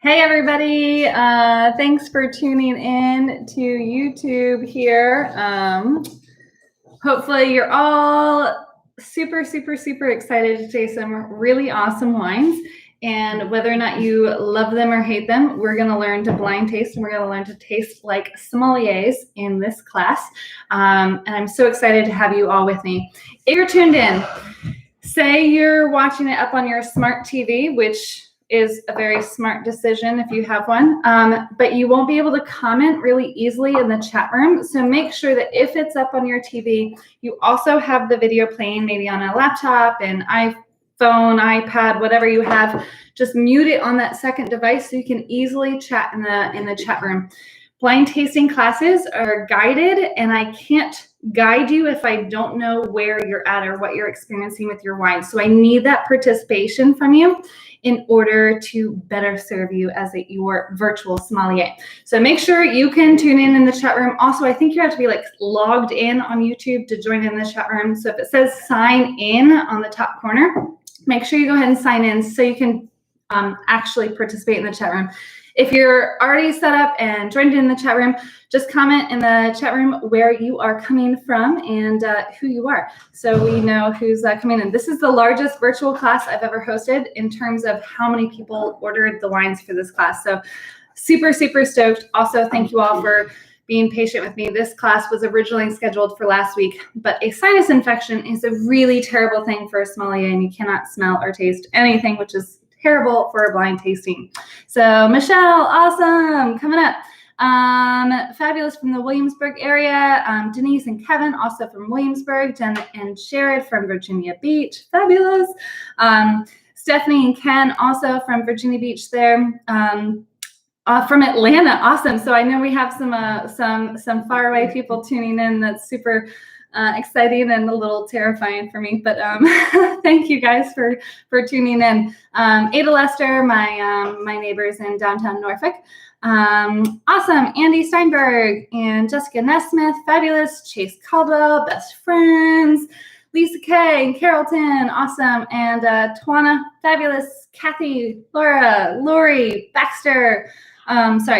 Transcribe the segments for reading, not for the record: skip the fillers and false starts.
Hey everybody, thanks for tuning in to YouTube here. Hopefully you're all super excited to taste some really awesome wines. And whether or not you love them or hate them, we're going to learn to blind taste, and we're going to learn to taste like sommeliers in this class. And I'm so excited to have you all with me. If you're tuned in, say you're watching it up on your smart TV, which is a very smart decision if you have one, but you won't be able to comment really easily in the chat room. So make sure that if it's up on your TV, you also have the video playing maybe on a laptop, an iPhone, iPad, whatever you have. Just mute it on that second device so you can easily chat in the chat room. Blind tasting classes are guided, and I can't guide you if I don't know where you're at or what you're experiencing with your wine. So I need that participation from you in order to better serve you as your virtual sommelier. So make sure you can tune in the chat room. Also, I think you have to be like logged in on YouTube to join in the chat room. So if it says sign in on the top corner, make sure you go ahead and sign in so you can actually participate in the chat room. If you're already set up and joined in the chat room, just comment in the chat room where you are coming from and who you are, so we know who's coming in. This is the largest virtual class I've ever hosted in terms of how many people ordered the wines for this class. So super stoked. Also, thank you all for being patient with me. This class was originally scheduled for last week, but a sinus infection is a really terrible thing for a sommelier, and you cannot smell or taste anything, which is terrible for a blind tasting. So Michelle, awesome, coming up. Fabulous from the Williamsburg area. Denise and Kevin, also from Williamsburg. Jen and Sherrod from Virginia Beach, fabulous. Stephanie and Ken, also from Virginia Beach there. From Atlanta, awesome. So I know we have some faraway people tuning in. That's super exciting and a little terrifying for me, but thank you guys for tuning in. Ada Lester, my neighbors in downtown Norfolk. Awesome. Andy Steinberg and Jessica Nesmith, fabulous. Chase Caldwell, best friends. Lisa Kay and Carrollton, awesome. And Tawana, fabulous. Kathy, Laura, Lori, Baxter,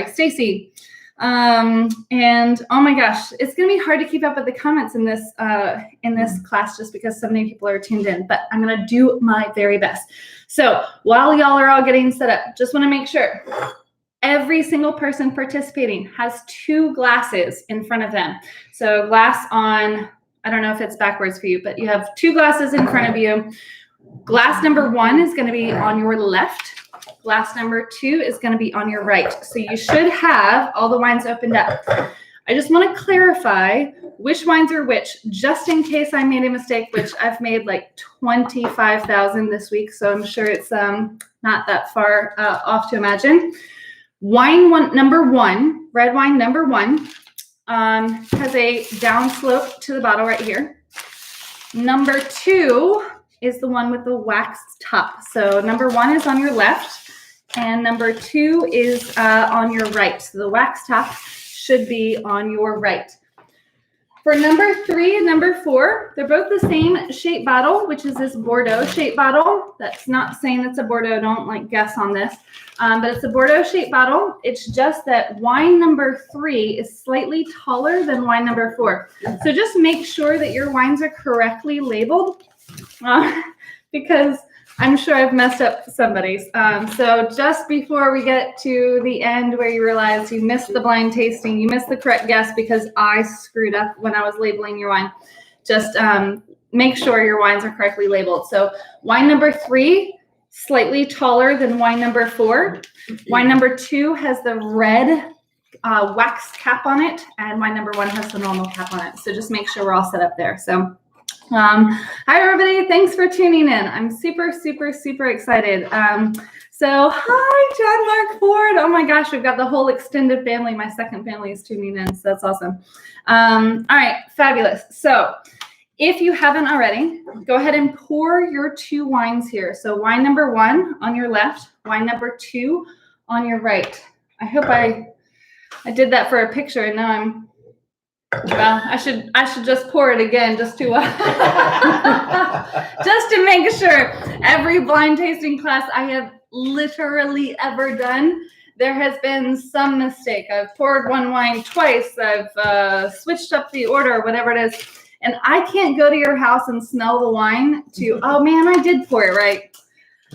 Stacy. And oh my gosh, it's gonna be hard to keep up with the comments in this class just because so many people are tuned in, but I'm gonna do my very best. So while y'all are all getting set up, just want to make sure every single person participating has 2 glasses in front of them. So glass on, I don't know if it's backwards for you, but you have 2 glasses in front of you. Glass number 1 is going to be on your left. Glass number 2 is going to be on your right. So you should have all the wines opened up. I just want to clarify which wines are which, just in case I made a mistake, which I've made like 25,000 this week. So I'm sure it's not that far off to imagine. Number one, red wine number 1, has a downslope to the bottle right here. Number 2 is the one with the waxed top. So number 1 is on your left, and number 2 is on your right. So the waxed top should be on your right. For number 3 and number 4, they're both the same shape bottle, which is this Bordeaux shape bottle. That's not saying it's a Bordeaux. Don't guess on this. But it's a Bordeaux shape bottle. It's just that wine number 3 is slightly taller than wine number 4. So just make sure that your wines are correctly labeled, because I'm sure I've messed up somebody's. So just before we get to the end where you realize you missed the blind tasting, you missed the correct guess because I screwed up when I was labeling your wine, just make sure your wines are correctly labeled. So wine number 3, slightly taller than wine number 4. Wine number 2 has the red wax cap on it, and wine number 1 has the normal cap on it. So just make sure we're all set up there. So hi everybody, thanks for tuning in. I'm super excited. So hi John Mark Ford. Oh my gosh, we've got the whole extended family. My second family is tuning in, so that's awesome. All right, fabulous. So if you haven't already, go ahead and pour your 2 wines here. So wine number 1 on your left, wine number 2 on your right. I hope I did that for a picture, and now I'm, well, I should just pour it again just to just to make sure. Every blind tasting class I have literally ever done, there has been some mistake. I've poured one wine twice. I've switched up the order, whatever it is. And I can't go to your house and smell the wine to, oh man, I did pour it right.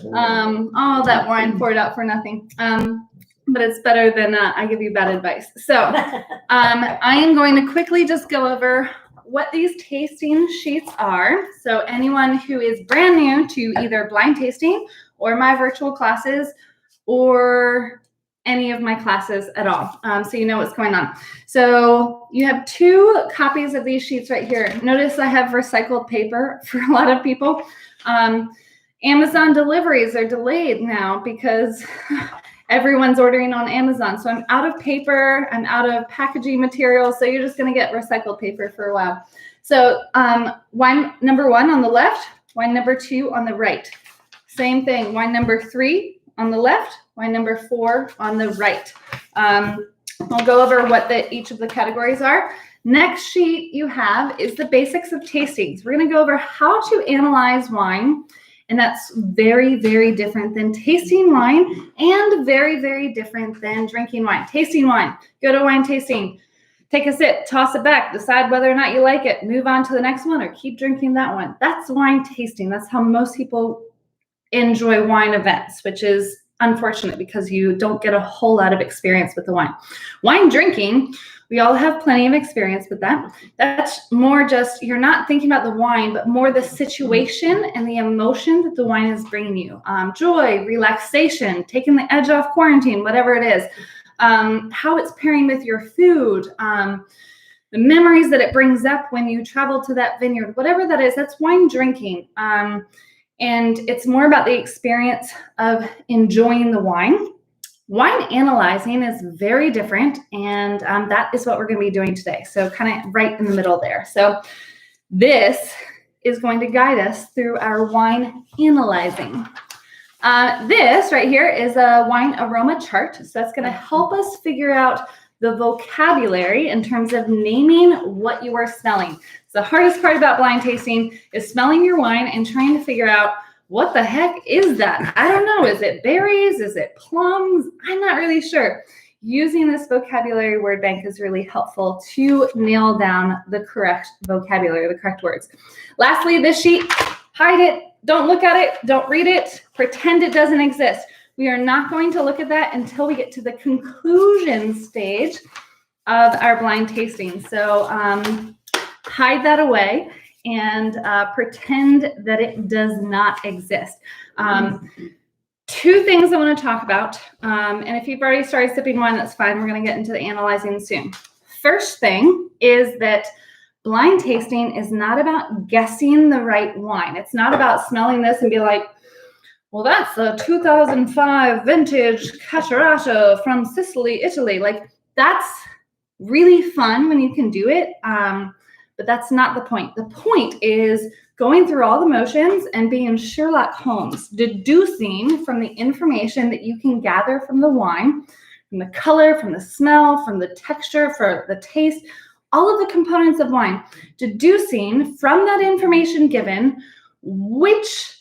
Oh, that wine poured out for nothing. But it's better than I give you bad advice. So I am going to quickly just go over what these tasting sheets are. So anyone who is brand new to either blind tasting or my virtual classes or any of my classes at all, so you know what's going on. So you have 2 copies of these sheets right here. Notice I have recycled paper for a lot of people. Amazon deliveries are delayed now because everyone's ordering on Amazon. So I'm out of paper, I'm out of packaging material, so you're just gonna get recycled paper for a while. So wine number 1 on the left, wine number 2 on the right. Same thing, wine number 3 on the left, wine number 4 on the right. I'll go over what each of the categories are. Next sheet you have is the basics of tastings. We're gonna go over how to analyze wine. And that's very, very different than tasting wine and very, very different than drinking wine. Tasting wine, go to wine tasting, take a sip, toss it back, decide whether or not you like it, move on to the next one or keep drinking that one. That's wine tasting. That's how most people enjoy wine events, which is unfortunate because you don't get a whole lot of experience with the wine. Wine drinking, we all have plenty of experience with that. That's more just, you're not thinking about the wine, but more the situation and the emotion that the wine is bringing you. Joy, relaxation, taking the edge off quarantine, whatever it is. How it's pairing with your food, the memories that it brings up when you travel to that vineyard, whatever that is, that's wine drinking. And it's more about the experience of enjoying the wine. Wine analyzing is very different, and that is what we're going to be doing today. So kind of right in the middle there. So this is going to guide us through our wine analyzing. This right here is a wine aroma chart. So that's going to help us figure out the vocabulary in terms of naming what you are smelling. So the hardest part about blind tasting is smelling your wine and trying to figure out what the heck is that? I don't know. Is it berries? Is it plums? I'm not really sure. Using this vocabulary word bank is really helpful to nail down the correct vocabulary, the correct words. Lastly, this sheet, hide it. Don't look at it. Don't read it. Pretend it doesn't exist. We are not going to look at that until we get to the conclusion stage of our blind tasting. So hide that away and pretend that it does not exist. 2 things I want to talk about. And if you've already started sipping wine, that's fine. We're going to get into the analyzing soon. First thing is that blind tasting is not about guessing the right wine. It's not about smelling this and be like, well, that's a 2005 vintage Catarratto from Sicily, Italy. Like, that's really fun when you can do it. But that's not the point. The point is going through all the motions and being Sherlock Holmes, deducing from the information that you can gather from the wine, from the color, from the smell, from the texture, for the taste, all of the components of wine, deducing from that information given which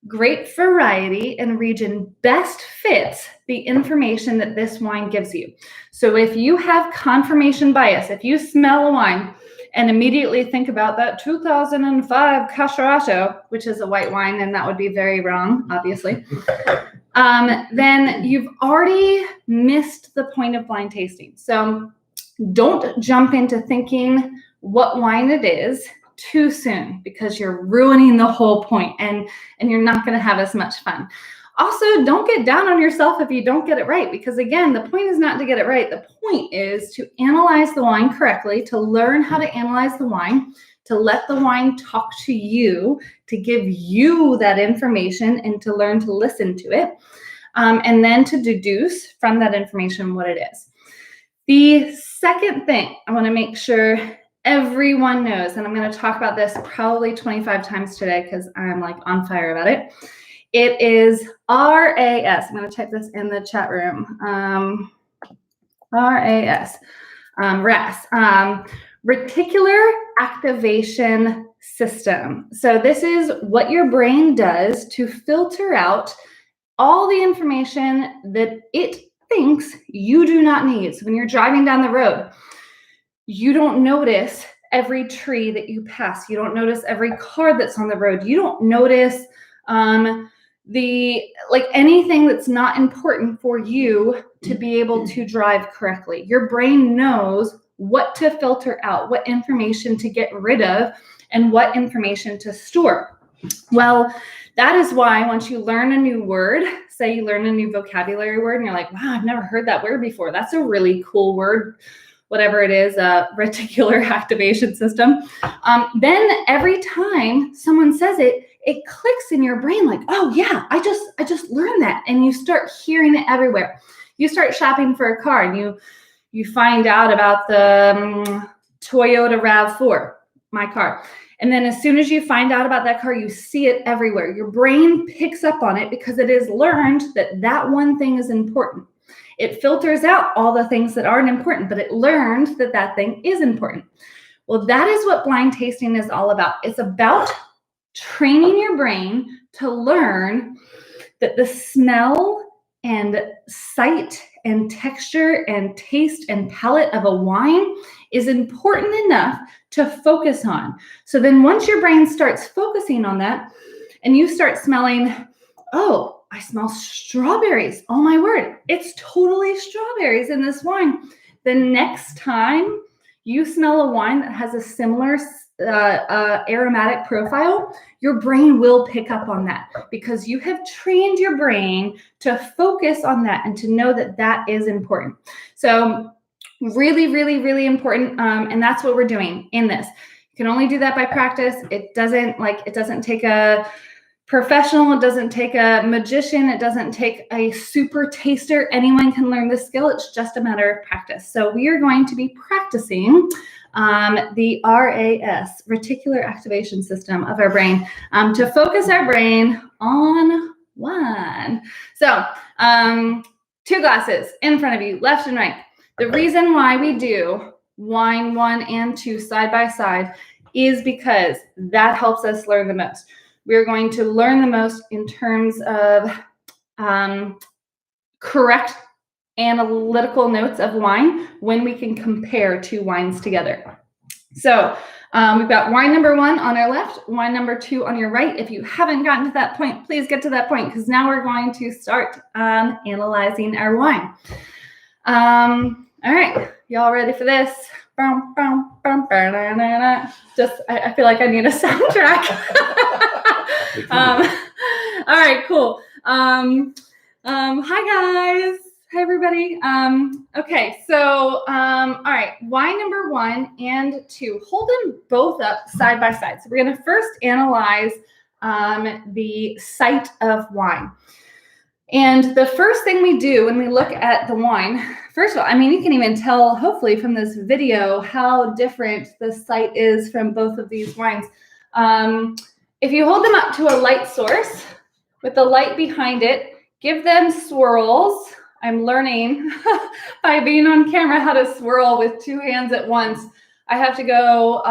grape variety and region best fits the information that this wine gives you. So if you have confirmation bias, if you smell a wine and immediately think about that 2005 Catarratto, which is a white wine, and that would be very wrong, obviously, then you've already missed the point of blind tasting. So don't jump into thinking what wine it is too soon, because you're ruining the whole point and you're not going to have as much fun. Also, don't get down on yourself if you don't get it right, because again, the point is not to get it right. The point is to analyze the wine correctly, to learn how to analyze the wine, to let the wine talk to you, to give you that information and to learn to listen to it, and then to deduce from that information what it is. The second thing I want to make sure everyone knows, and I'm going to talk about this probably 25 times today because I'm like on fire about it. It is RAS. I'm going to type this in the chat room. RAS. Reticular activation system. So this is what your brain does to filter out all the information that it things you do not need. So when you're driving down the road, you don't notice every tree that you pass. You don't notice every car that's on the road. You don't notice anything that's not important for you to be able to drive correctly. Your brain knows what to filter out, what information to get rid of, and what information to store. Well, that is why once you learn a new word, say you learn a new vocabulary word and you're like, wow, I've never heard that word before. That's a really cool word, whatever it is, reticular activation system. Then every time someone says it, it clicks in your brain like, oh yeah, I just learned that. And you start hearing it everywhere. You start shopping for a car and you find out about the Toyota RAV4, my car. And then as soon as you find out about that car, you see it everywhere. Your brain picks up on it because it has learned that that one thing is important. It filters out all the things that aren't important, but it learned that that thing is important. Well, that is what blind tasting is all about. It's about training your brain to learn that the smell and sight and texture and taste and palate of a wine is important enough to focus on. So then once your brain starts focusing on that and you start smelling, oh, I smell strawberries. Oh my word, it's totally strawberries in this wine. The next time you smell a wine that has a similar aromatic profile, your brain will pick up on that because you have trained your brain to focus on that and to know that that is important. So really, really, really important. And that's what we're doing in this. You can only do that by practice. It doesn't take a professional. It doesn't take a magician. It doesn't take a super taster. Anyone can learn this skill. It's just a matter of practice. So we are going to be practicing the RAS, reticular activation system of our brain, to focus our brain on wine. So 2 glasses in front of you, left and right. The reason why we do wine 1 and 2 side by side is because that helps us learn the most. We're going to learn the most in terms of correct analytical notes of wine when we can compare 2 wines together. So we've got wine number 1 on our left, wine number 2 on your right. If you haven't gotten to that point, please get to that point because now we're going to start analyzing our wine. All right, y'all ready for this? Just, I feel like I need a soundtrack. All right, cool. Hi guys. Hi everybody. Okay, so all right, wine number 1 and 2. Hold them both up side by side. So we're gonna first analyze the sight of wine. And the first thing we do when we look at the wine, first of all, I mean, you can even tell, hopefully, from this video how different the sight is from both of these wines. If you hold them up to a light source with the light behind it, give them swirls. I'm learning by being on camera how to swirl with 2 hands at once. I have to go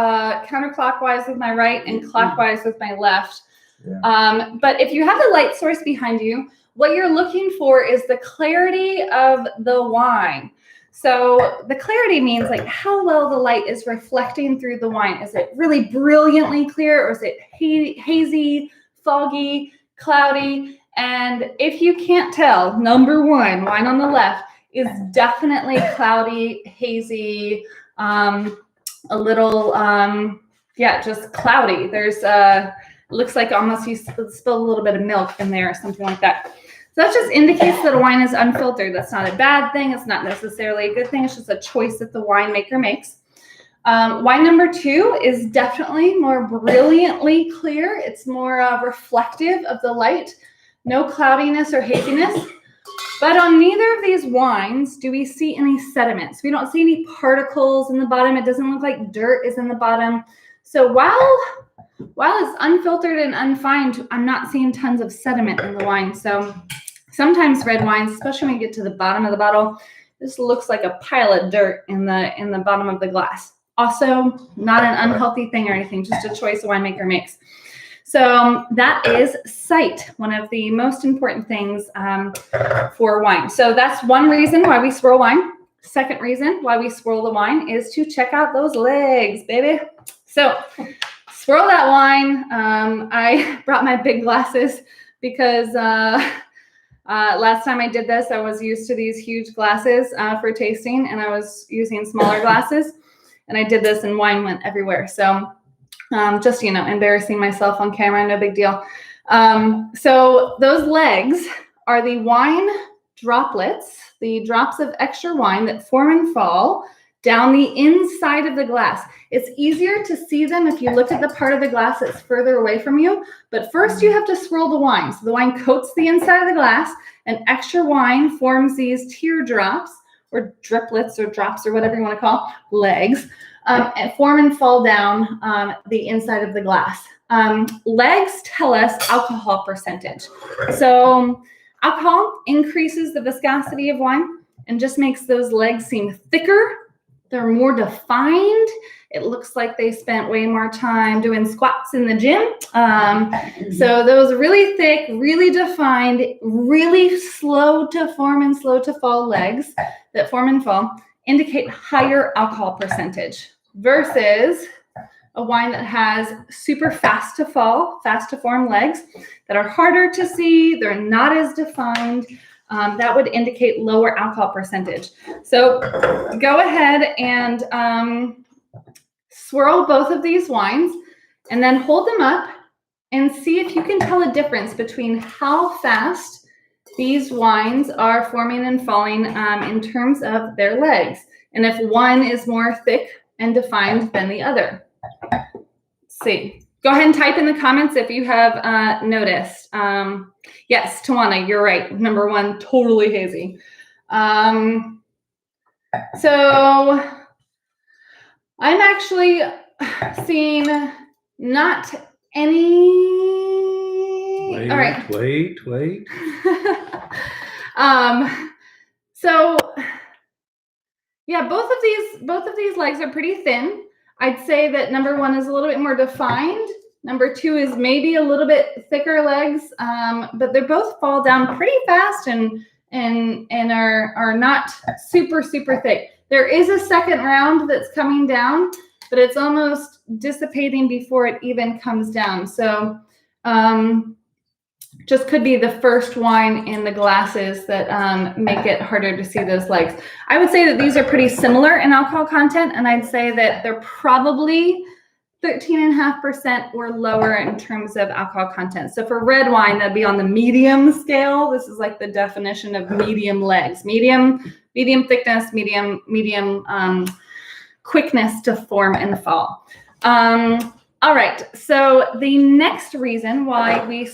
counterclockwise with my right and clockwise with my left. Yeah. But if you have the light source behind you, what you're looking for is the clarity of the wine. So the clarity means like how well the light is reflecting through the wine. Is it really brilliantly clear or is it hazy, foggy, cloudy? And if you can't tell, number 1, wine on the left, is definitely cloudy, hazy, a little, just cloudy. There's looks like almost you spilled a little bit of milk in there or something like that. So that just indicates that a wine is unfiltered. That's not a bad thing. It's not necessarily a good thing. It's just a choice that the winemaker makes. Wine number 2 is definitely more brilliantly clear. It's more reflective of the light. No cloudiness or haziness. But on neither of these wines do we see any sediments. We don't see any particles in the bottom. It doesn't look like dirt is in the bottom. So while it's unfiltered and unfined, I'm not seeing tons of sediment in the wine. So sometimes red wines, especially when you get to the bottom of the bottle, this looks like a pile of dirt in the bottom of the glass. Also, not an unhealthy thing or anything, just a choice a winemaker makes. So that is sight, one of the most important things for wine. So that's one reason why we swirl wine. Second reason why we swirl the wine is to check out those legs, baby. So swirl that wine. I brought my big glasses because last time I did this, I was used to these huge glasses for tasting, and I was using smaller glasses. And I did this, and wine went everywhere. So just, embarrassing myself on camera, no big deal. So those legs are the wine droplets, the drops of extra wine that form and fall down the inside of the glass. It's easier to see them if you look at the part of the glass that's further away from you. But first you have to swirl the wine. So the wine coats the inside of the glass, and extra wine forms these teardrops or driplets or drops or whatever you want to call legs, and form and fall down the inside of the glass. Legs tell us alcohol percentage. So alcohol increases the viscosity of wine and just makes those legs seem thicker. They're more defined. It looks like they spent way more time doing squats in the gym. So those really thick, really defined, really slow to form and slow to fall legs that form and fall indicate higher alcohol percentage versus a wine that has super fast to fall, fast to form legs that are harder to see. They're not as defined. That would indicate lower alcohol percentage. So go ahead and swirl both of these wines and then hold them up and see if you can tell a difference between how fast these wines are forming and falling in terms of their legs, and if one is more thick and defined than the other. Let's see. Go ahead and type in the comments if you have noticed. Yes, Tawana, you're right. Number one, totally hazy. So I'm actually seeing not any. Wait, all right. Wait. So yeah, both of these legs are pretty thin. I'd say that number one is a little bit more defined. Number two is maybe a little bit thicker legs, but they both fall down pretty fast and are not super, super thick. There is a second round that's coming down, but it's almost dissipating before it even comes down. So just could be the first wine in the glasses that make it harder to see those legs. I would say that these are pretty similar in alcohol content, and I'd say that they're probably 13.5% or lower in terms of alcohol content. So for red wine, that'd be on the medium scale. This is like the definition of medium legs. Medium thickness, medium quickness to form and fall. All right, so the next reason why the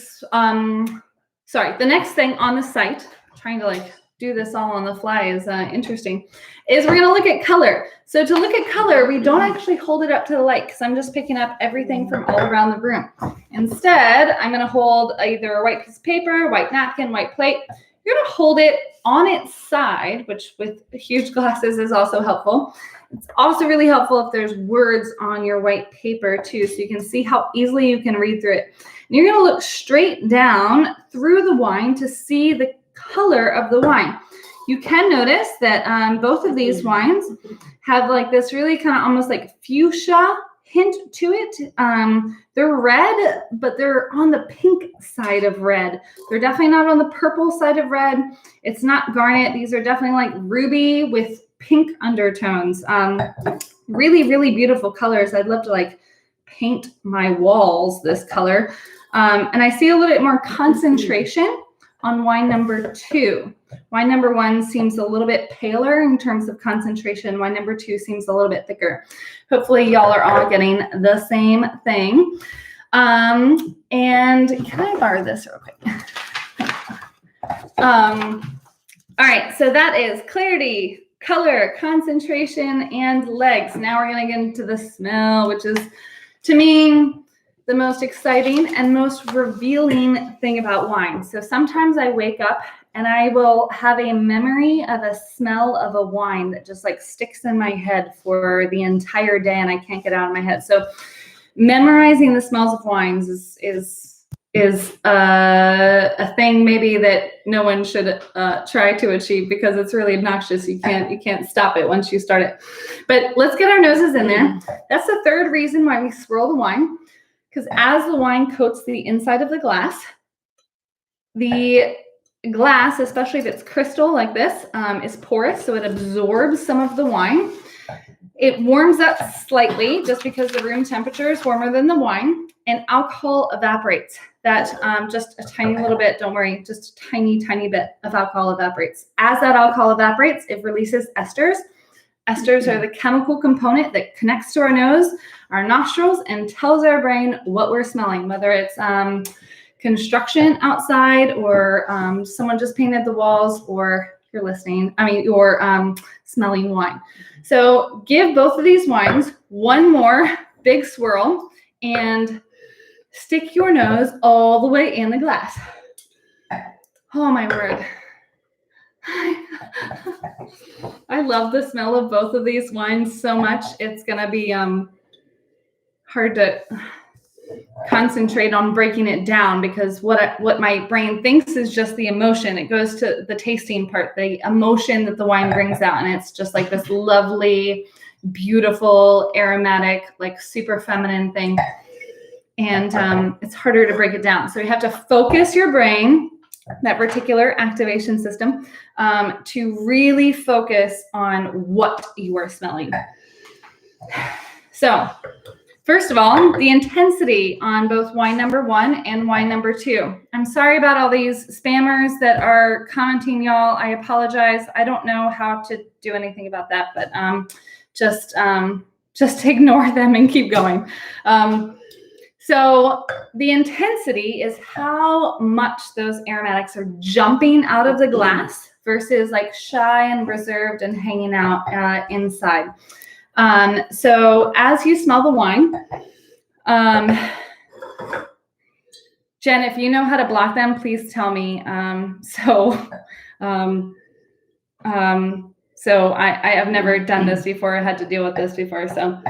next thing on the site, trying to do this all on the fly is interesting, is we're gonna look at color. So to look at color, we don't actually hold it up to the light because I'm just picking up everything from all around the room. Instead, I'm gonna hold either a white piece of paper, white napkin, white plate. You're gonna hold it on its side, which with huge glasses is also helpful. It's also really helpful if there's words on your white paper too, so you can see how easily you can read through it. And you're gonna look straight down through the wine to see the color of the wine. You can notice that both of these wines have this really kind of almost fuchsia hint to it. They're red, but they're on the pink side of red. They're definitely not on the purple side of red. It's not garnet. These are definitely ruby with pink undertones. Really, really beautiful colors. I'd love to paint my walls this color. And I see a little bit more concentration on wine number two. Wine number one seems a little bit paler in terms of concentration. Wine number two seems a little bit thicker. Hopefully y'all are all getting the same thing. And can I borrow this real quick? All right, so that is clarity, color, concentration, and legs. Now we're gonna get into the smell, which is, to me, the most exciting and most revealing thing about wine. So sometimes I wake up and I will have a memory of a smell of a wine that just sticks in my head for the entire day and I can't get out of my head. So memorizing the smells of wines is a thing maybe that no one should try to achieve, because it's really obnoxious. You can't stop it once you start it. But let's get our noses in there. That's the third reason why we swirl the wine, because as the wine coats the inside of the glass, especially if it's crystal like this, is porous, so it absorbs some of the wine. It warms up slightly just because the room temperature is warmer than the wine, and alcohol evaporates. That just a tiny little bit, don't worry, just a tiny bit of alcohol evaporates. As that alcohol evaporates, it releases esters. Esters are the chemical component that connects to our nose, our nostrils, and tells our brain what we're smelling, whether it's construction outside, or someone just painted the walls, or you're smelling wine. So give both of these wines one more big swirl and stick your nose all the way in the glass. Oh my word. I love the smell of both of these wines so much. It's gonna be hard to concentrate on breaking it down, because what my brain thinks is just the emotion. It goes to the tasting part, the emotion that the wine brings out, and it's just like this lovely, beautiful, aromatic, like super feminine thing. And it's harder to break it down. So you have to focus your brain, that reticular activation system, to really focus on what you are smelling. So first of all, the intensity on both wine number 1 and wine number 2. I'm sorry about all these spammers that are commenting, y'all. I apologize. I don't know how to do anything about that, but just ignore them and keep going. So the intensity is how much those aromatics are jumping out of the glass versus like shy and reserved and hanging out inside. So as you smell the wine, Jen, if you know how to block them, please tell me. So I have never done this before. I had to deal with this before. So,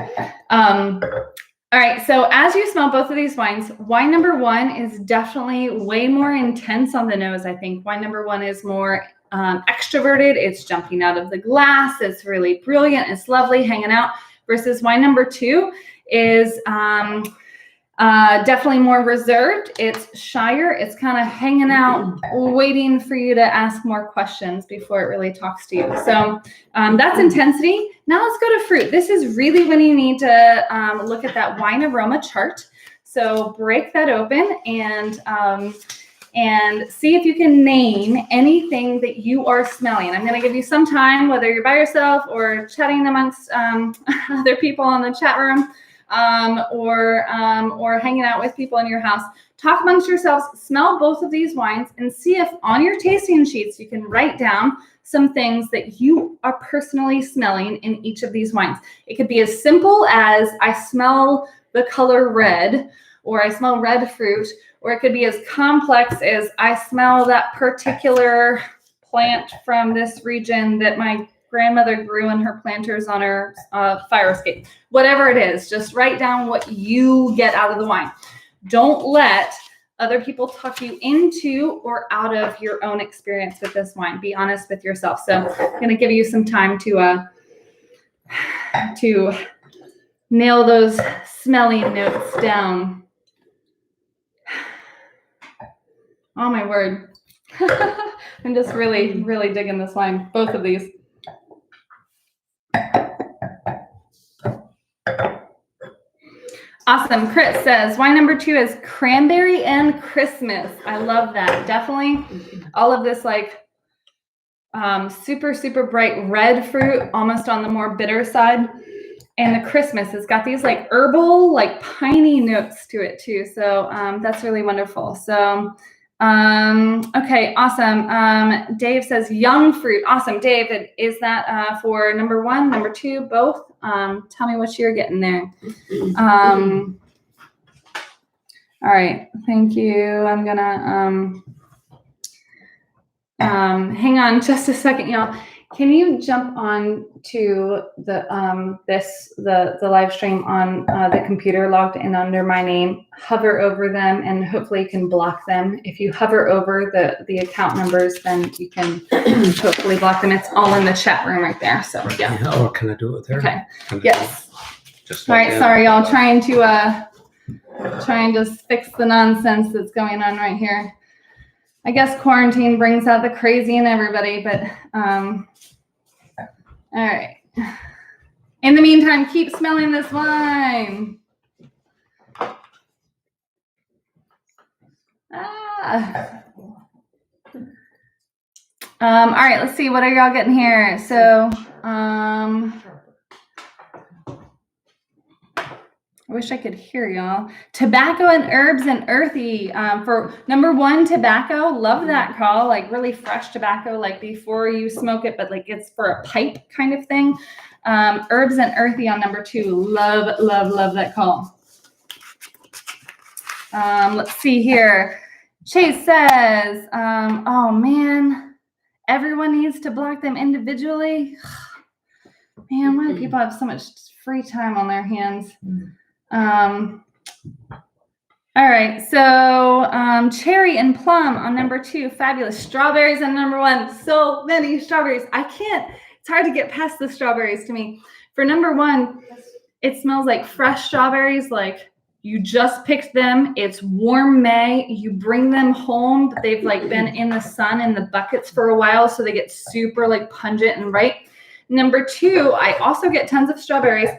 all right. So as you smell both of these wines, wine number 1 is definitely way more intense on the nose. I think wine number 1 is more extroverted. It's jumping out of the glass. It's really brilliant. It's lovely hanging out. Versus wine number 2 is definitely more reserved. It's shyer. It's kind of hanging out, waiting for you to ask more questions before it really talks to you. So that's intensity. Now let's go to fruit. This is really when you need to look at that wine aroma chart. So break that open and see if you can name anything that you are smelling. I'm going to give you some time, whether you're by yourself or chatting amongst other people in the chat room, or hanging out with people in your house. Talk amongst yourselves, smell both of these wines, and see if on your tasting sheets you can write down some things that you are personally smelling in each of these wines. It could be as simple as I smell the color red, or I smell red fruit, or it could be as complex as I smell that particular plant from this region that my grandmother grew in her planters on her fire escape. Whatever it is, just write down what you get out of the wine. Don't let other people talk you into or out of your own experience with this wine. Be honest with yourself. So I'm going to give you some time to nail those smelling notes down. Oh my word. I'm just really, really digging this wine, both of these. Awesome. Chris says wine number 2 is cranberry and Christmas. I love that. Definitely all of this like super, super bright red fruit, almost on the more bitter side. And the Christmas, it's got these like herbal, like piney notes to it too. So that's really wonderful. So, okay, awesome. Dave says young fruit. Awesome. Dave, is that for number 1, number 2, both? Tell me what you're getting there. All right. Thank you. I'm gonna hang on just a second, y'all. Can you jump on to the the live stream on the computer logged in under my name? Hover over them, and hopefully you can block them. If you hover over the account numbers, then you can hopefully block them. It's all in the chat room right there. So yeah. Or can I do it there? Okay. Yes. All right. Sorry, y'all. Trying to just fix the nonsense that's going on right here. I guess quarantine brings out the crazy in everybody, but all right. In the meantime, keep smelling this wine. All right, let's see. What are y'all getting here? So, I wish I could hear y'all. Tobacco and herbs and earthy. For number 1, tobacco. Love that call. Like really fresh tobacco, like before you smoke it, but like it's for a pipe kind of thing. Herbs and earthy on number 2. Love, love, love that call. Let's see here. Chase says, oh man, everyone needs to block them individually. Man, why do people have so much free time on their hands? All right, so cherry and plum on number 2, fabulous. Strawberries on number 1, so many strawberries. It's hard to get past the strawberries to me. For number 1, it smells like fresh strawberries, like you just picked them. It's warm May. You bring them home. They've like been in the sun in the buckets for a while, so they get super like pungent and ripe. Number 2, I also get tons of strawberries,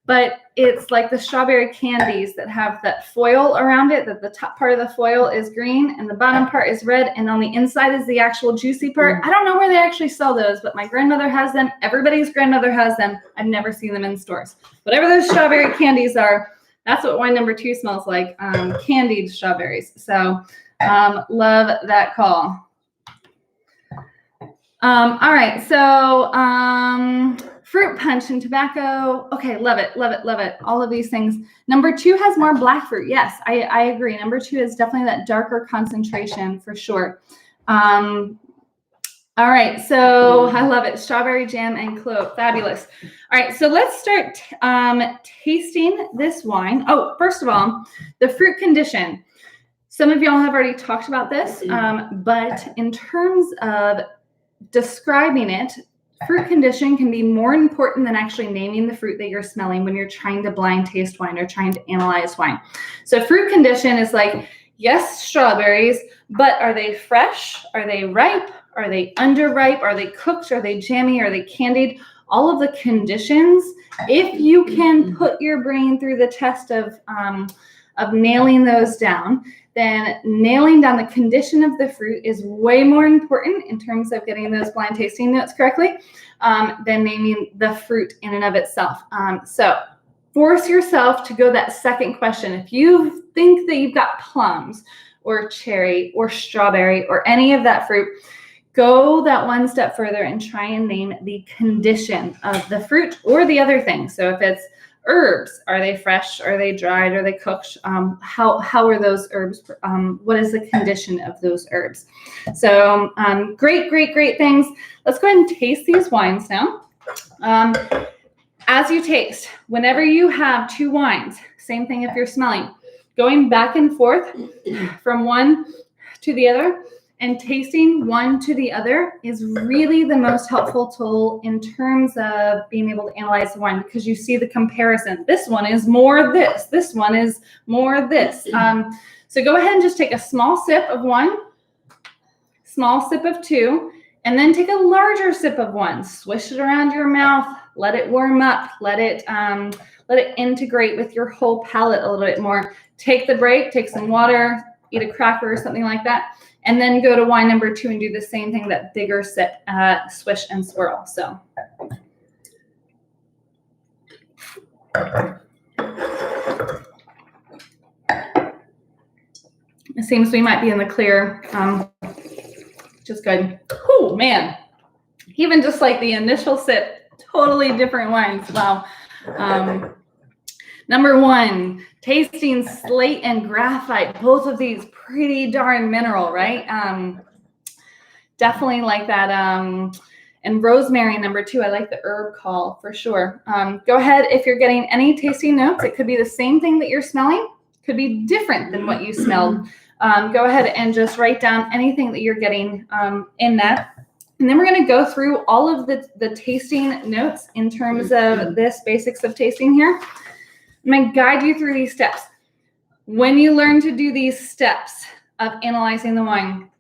but it's like the strawberry candies that have that foil around it, that the top part of the foil is green and the bottom part is red, and on the inside is the actual juicy part. I don't know where they actually sell those, but my grandmother has them. Everybody's grandmother has them. I've never seen them in stores. Whatever those strawberry candies are, that's what wine number 2 smells like, candied strawberries. So love that call. All right, so fruit punch and tobacco. Okay, love it, love it, love it. All of these things. Number 2 has more black fruit. Yes, I agree. Number 2 is definitely that darker concentration for sure. All right, so I love it. Strawberry jam and clove, fabulous. All right, so let's start tasting this wine. Oh, first of all, the fruit condition. Some of y'all have already talked about this, but in terms of describing it, fruit condition can be more important than actually naming the fruit that you're smelling when you're trying to blind taste wine or trying to analyze wine. So fruit condition is like, yes, strawberries, but are they fresh? Are they ripe? Are they underripe? Are they cooked? Are they jammy? Are they candied? All of the conditions, if you can put your brain through the test of nailing those down, then nailing down the condition of the fruit is way more important in terms of getting those blind tasting notes correctly than naming the fruit in and of itself. So force yourself to go that second question. If you think that you've got plums or cherry or strawberry or any of that fruit, go that one step further and try and name the condition of the fruit or the other thing. So if it's herbs, are they fresh? Are they dried? Are they cooked? How are those herbs? What is the condition of those herbs? So great things. Let's go ahead and taste these wines now. As you taste, whenever you have 2 wines, same thing if you're smelling, going back and forth from one to the other and tasting one to the other is really the most helpful tool in terms of being able to analyze the wine, because you see the comparison. This one is more this. This one is more this. So go ahead and just take a small sip of one, small sip of 2, and then take a larger sip of 1. Swish it around your mouth. Let it warm up. Let it integrate with your whole palate a little bit more. Take the break. Take some water. Eat a cracker or something like that. And then go to wine number 2 and do the same thing, that bigger sip, swish and swirl. So. It seems we might be in the clear, which is good. Oh, man. Even just like the initial sip, totally different wines. Wow. Number 1, tasting slate and graphite. Both of these pretty darn mineral, right? Definitely like that And rosemary, number 2. I like the herb call for sure. Go ahead if you're getting any tasting notes. It could be the same thing that you're smelling, could be different than what you smelled. Go ahead and just write down anything that you're getting in that. And then we're going to go through all of the tasting notes in terms of this basics of tasting here. I'm going to guide you through these steps. When you learn to do these steps of analyzing the wine,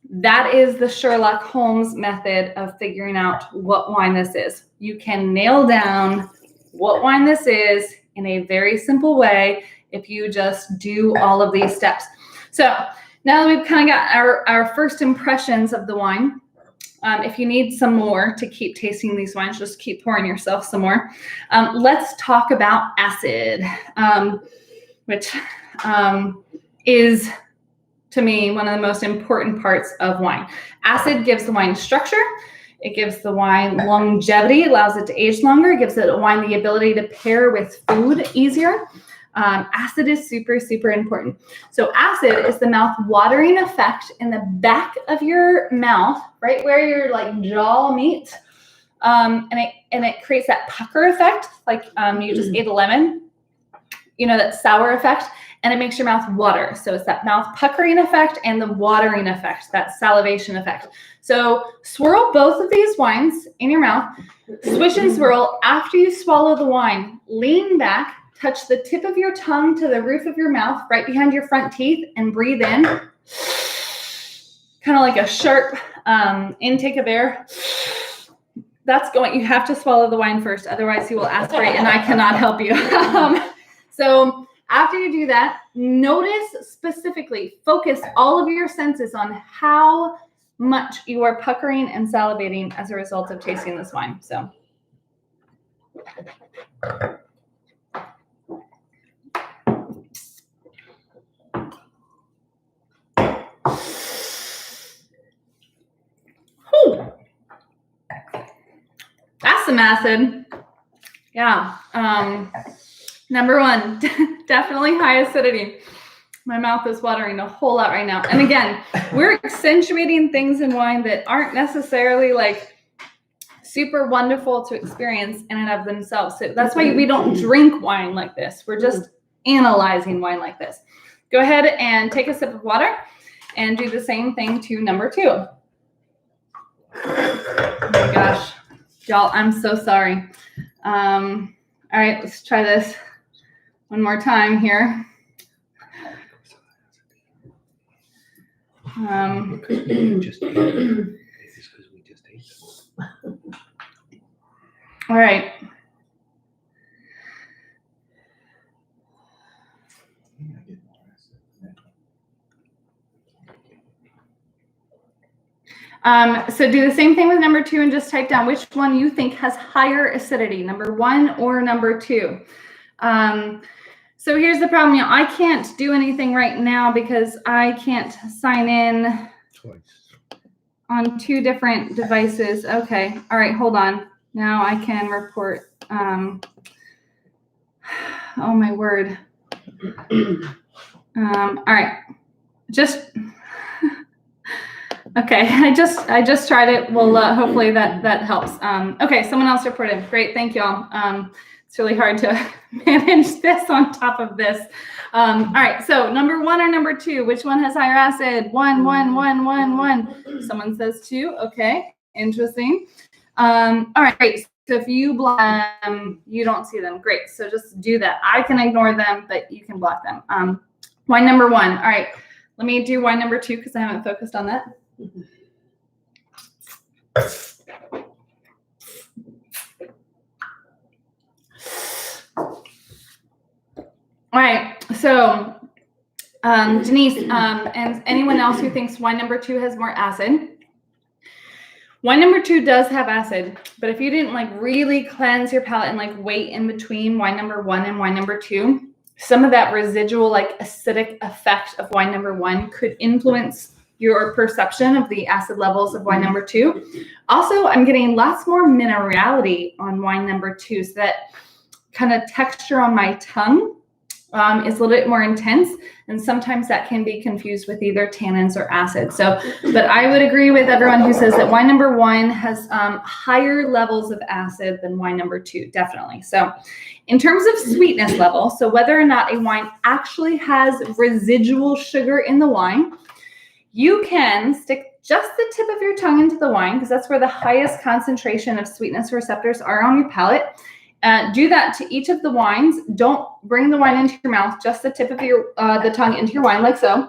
that is the Sherlock Holmes method of figuring out what wine this is. You can nail down what wine this is in a very simple way if you just do all of these steps. So now that we've kind of got our first impressions of the wine, if you need some more to keep tasting these wines, just keep pouring yourself some more. Let's talk about acid, which is, to me, one of the most important parts of wine. Acid gives the wine structure. It gives the wine longevity, allows it to age longer. It gives the wine the ability to pair with food easier. Acid is super, super important. So acid is the mouth watering effect in the back of your mouth, right where your like jaw meets. And it creates that pucker effect, like you just ate a lemon, that sour effect, and it makes your mouth water. So it's that mouth puckering effect and the watering effect, that salivation effect. So swirl both of these wines in your mouth, swish and swirl. After you swallow the wine, lean back, touch the tip of your tongue to the roof of your mouth, right behind your front teeth, and breathe in. Kind of like a sharp intake of air. That's going, you have to swallow the wine first, otherwise you will aspirate and I cannot help you. So after you do that, notice specifically, focus all of your senses on how much you are puckering and salivating as a result of tasting this wine. So. Whew. That's some acid. Yeah. Number 1, definitely high acidity. My mouth is watering a whole lot right now. And again, we're accentuating things in wine that aren't necessarily like super wonderful to experience in and of themselves. So that's why we don't drink wine like this. We're just analyzing wine like this. Go ahead and take a sip of water and do the same thing to number 2. Oh my gosh, y'all, I'm so sorry. All right, let's try this one more time here. All right. So do the same thing with number 2 and just type down which one you think has higher acidity, number 1 or number 2. So here's the problem. I can't do anything right now because I can't sign in twice on 2 different devices. Okay. All right. Hold on. Now I can report. Oh my word. All right. Just. Okay, I just tried it. Well, hopefully that helps. Okay, someone else reported. Great, thank y'all. It's really hard to manage this on top of this. All right, so number 1 or number 2, which one has higher acid? 1, 1, 1, 1, 1. Someone says 2. Okay, interesting. All right, great. So if you block them, you don't see them. Great. So just do that. I can ignore them, but you can block them. Wine number 1. All right, let me do wine number 2 because I haven't focused on that. All right, so Denise and anyone else who thinks wine number 2 has more acid. Wine number 2 does have acid, but if you didn't like really cleanse your palate and like wait in between wine number 1 and wine number 2, some of that residual like acidic effect of wine number 1 could influence your perception of the acid levels of wine number 2. Also, I'm getting lots more minerality on wine number 2, so that kind of texture on my tongue is a little bit more intense, and sometimes that can be confused with either tannins or acid. So, but I would agree with everyone who says that wine number 1 has higher levels of acid than wine number 2, definitely. So in terms of sweetness level, so whether or not a wine actually has residual sugar in the wine, you can stick just the tip of your tongue into the wine, because that's where the highest concentration of sweetness receptors are on your palate. Do that to each of the wines. Don't bring the wine into your mouth, just the tip of your the tongue into your wine, like so.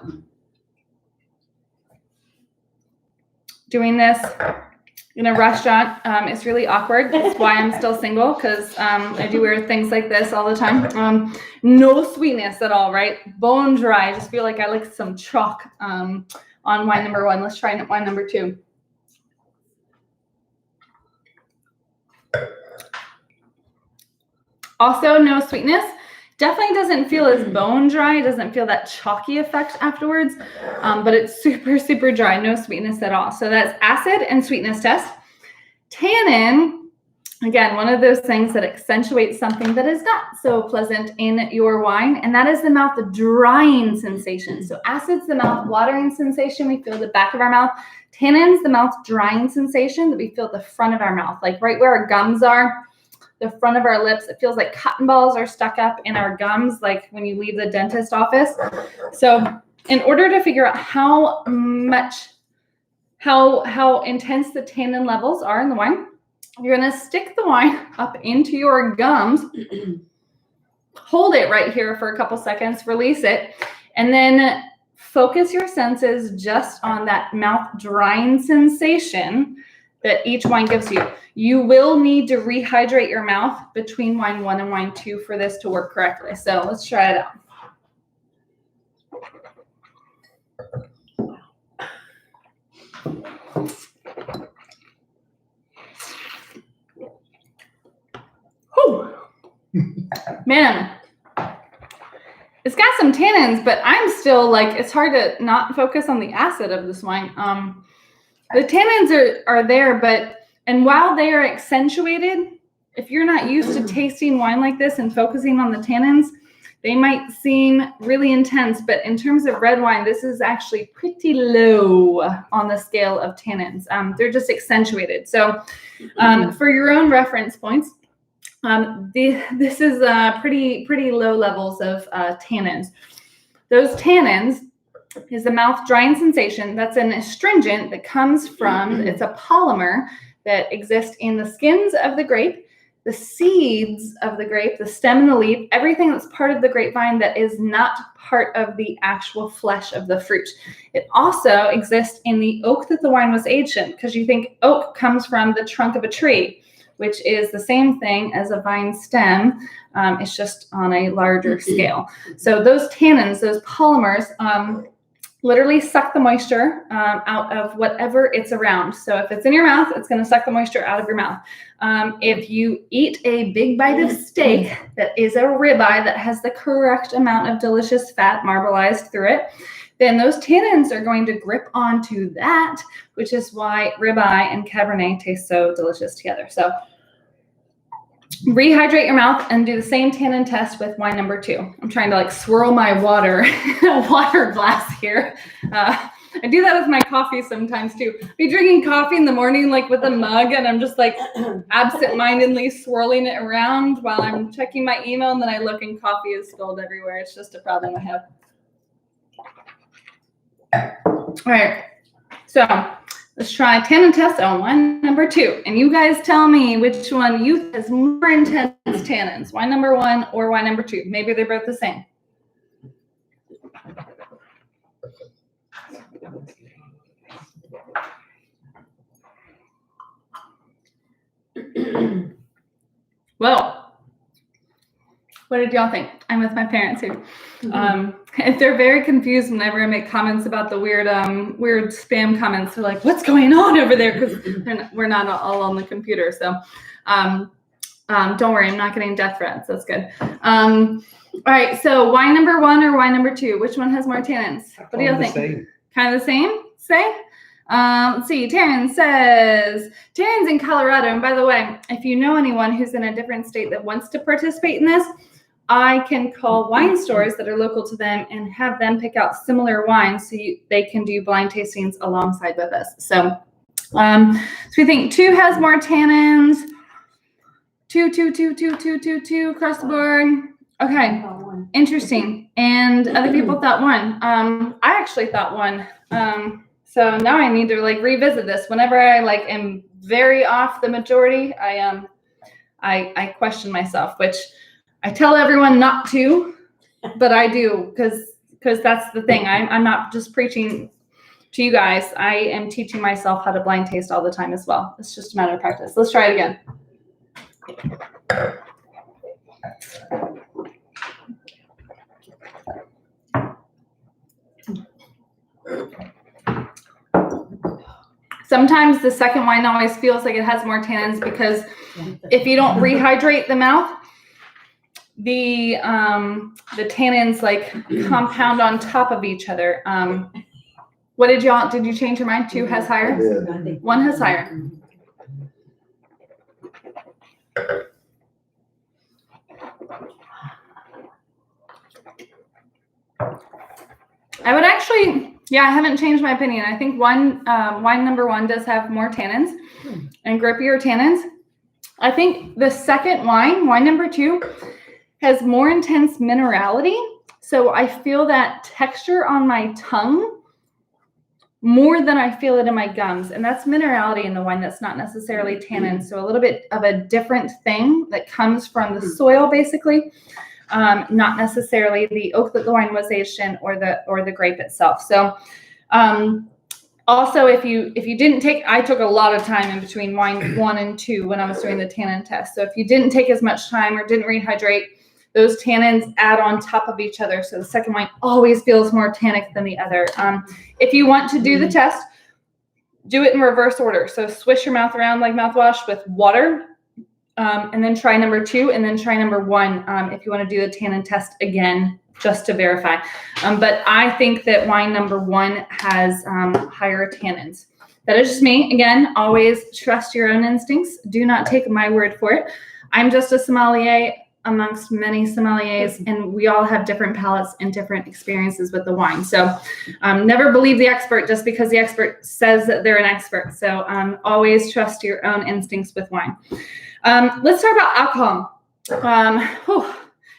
Doing this in a restaurant is really awkward. That's why I'm still single, because I do weird things like this all the time. No sweetness at all, right? Bone dry. I just feel like I like some chalk on wine number 1. Let's try wine number 2. Also, no sweetness. Definitely doesn't feel as bone dry. It doesn't feel that chalky effect afterwards, but it's super, super dry. No sweetness at all. So that's acid and sweetness test. Tannin, again, one of those things that accentuates something that is not so pleasant in your wine, and that is the mouth drying sensation. So acid's the mouth watering sensation. We feel the back of our mouth. Tannin's the mouth drying sensation that we feel at the front of our mouth, like right where our gums are. The front of our lips, it feels like cotton balls are stuck up in our gums, like when you leave the dentist office. So in order to figure out how intense the tannin levels are in the wine, you're going to stick the wine up into your gums, hold it right here for a couple seconds, release it, and then focus your senses just on that mouth drying sensation that each wine gives you. You will need to rehydrate your mouth between wine 1 and wine 2 for this to work correctly. So let's try it out. Whew. Man, it's got some tannins, but I'm still like, it's hard to not focus on the acid of this wine. The tannins are there, and while they are accentuated, if you're not used to tasting wine like this and focusing on the tannins, they might seem really intense, but in terms of red wine, this is actually pretty low on the scale of tannins. They're just accentuated. So for your own reference points, this is pretty low levels of tannins. Those tannins is the mouth drying sensation. That's an astringent that comes from, it's a polymer that exists in the skins of the grape, the seeds of the grape, the stem and the leaf, everything that's part of the grapevine that is not part of the actual flesh of the fruit. It also exists in the oak that the wine was aged in, because you think oak comes from the trunk of a tree, which is the same thing as a vine stem. It's just on a larger scale. So those tannins, those polymers, literally suck the moisture out of whatever it's around. So if it's in your mouth, it's going to suck the moisture out of your mouth. If you eat a big bite of steak that is a ribeye that has the correct amount of delicious fat marbleized through it, then those tannins are going to grip onto that, which is why ribeye and Cabernet taste so delicious together. So rehydrate your mouth and do the same tannin test with wine number 2. I'm trying to like swirl my water glass here. I do that with my coffee sometimes too. Be drinking coffee in the morning, like with a mug, and I'm just like absent-mindedly swirling it around while I'm checking my email, and then I look and coffee is spilled everywhere. It's just a problem I have. All right, so let's try tannin test on wine number 2. And you guys tell me which one you think has more intense tannins, wine number 1 or wine number 2. Maybe they're both the same. Well, what did y'all think? I'm with my parents here. They're very confused whenever I make comments about the weird spam comments. They're like, what's going on over there? Because we're not all on the computer. So don't worry, I'm not getting death threats. That's good. All right, so wine number 1 or wine number 2? Which one has more tannins? What do y'all think? Kind of the same? Say? Let's see. Taryn says, Taryn's in Colorado. And by the way, if you know anyone who's in a different state that wants to participate in this, I can call wine stores that are local to them and have them pick out similar wines so they can do blind tastings alongside with us. So we think 2 has more tannins. 2 across the board. Okay, interesting. And other people thought 1. I actually thought 1. So now I need to like revisit this. Whenever I like am very off the majority, I question myself, which I tell everyone not to, but I do because that's the thing. I'm not just preaching to you guys. I am teaching myself how to blind taste all the time as well. It's just a matter of practice. Let's try it again. Sometimes the second wine always feels like it has more tannins because if you don't rehydrate the mouth, the tannins like compound on top of each other. What did you change your mind? 2 has higher? 1 has higher. I would actually, I haven't changed my opinion. I think wine number 1 does have more tannins and grippier tannins. I think the second wine number 2, has more intense minerality. So I feel that texture on my tongue more than I feel it in my gums. And that's minerality in the wine. That's not necessarily tannin. So a little bit of a different thing that comes from the soil, basically. Not necessarily the oak that the wine was aged in or the grape itself. So also if you didn't take, I took a lot of time in between wine 1 and 2 when I was doing the tannin test. So if you didn't take as much time or didn't rehydrate, those tannins add on top of each other. So the second wine always feels more tannic than the other. If you want to do the test, do it in reverse order. So swish your mouth around like mouthwash with water. And then try number 2 and then try number 1 if you want to do the tannin test again, just to verify. But I think that wine number 1 has higher tannins. That is just me. Again, always trust your own instincts. Do not take my word for it. I'm just a sommelier amongst many sommeliers, and we all have different palates and different experiences with the wine. So never believe the expert just because the expert says that they're an expert. So always trust your own instincts with wine. Let's talk about alcohol.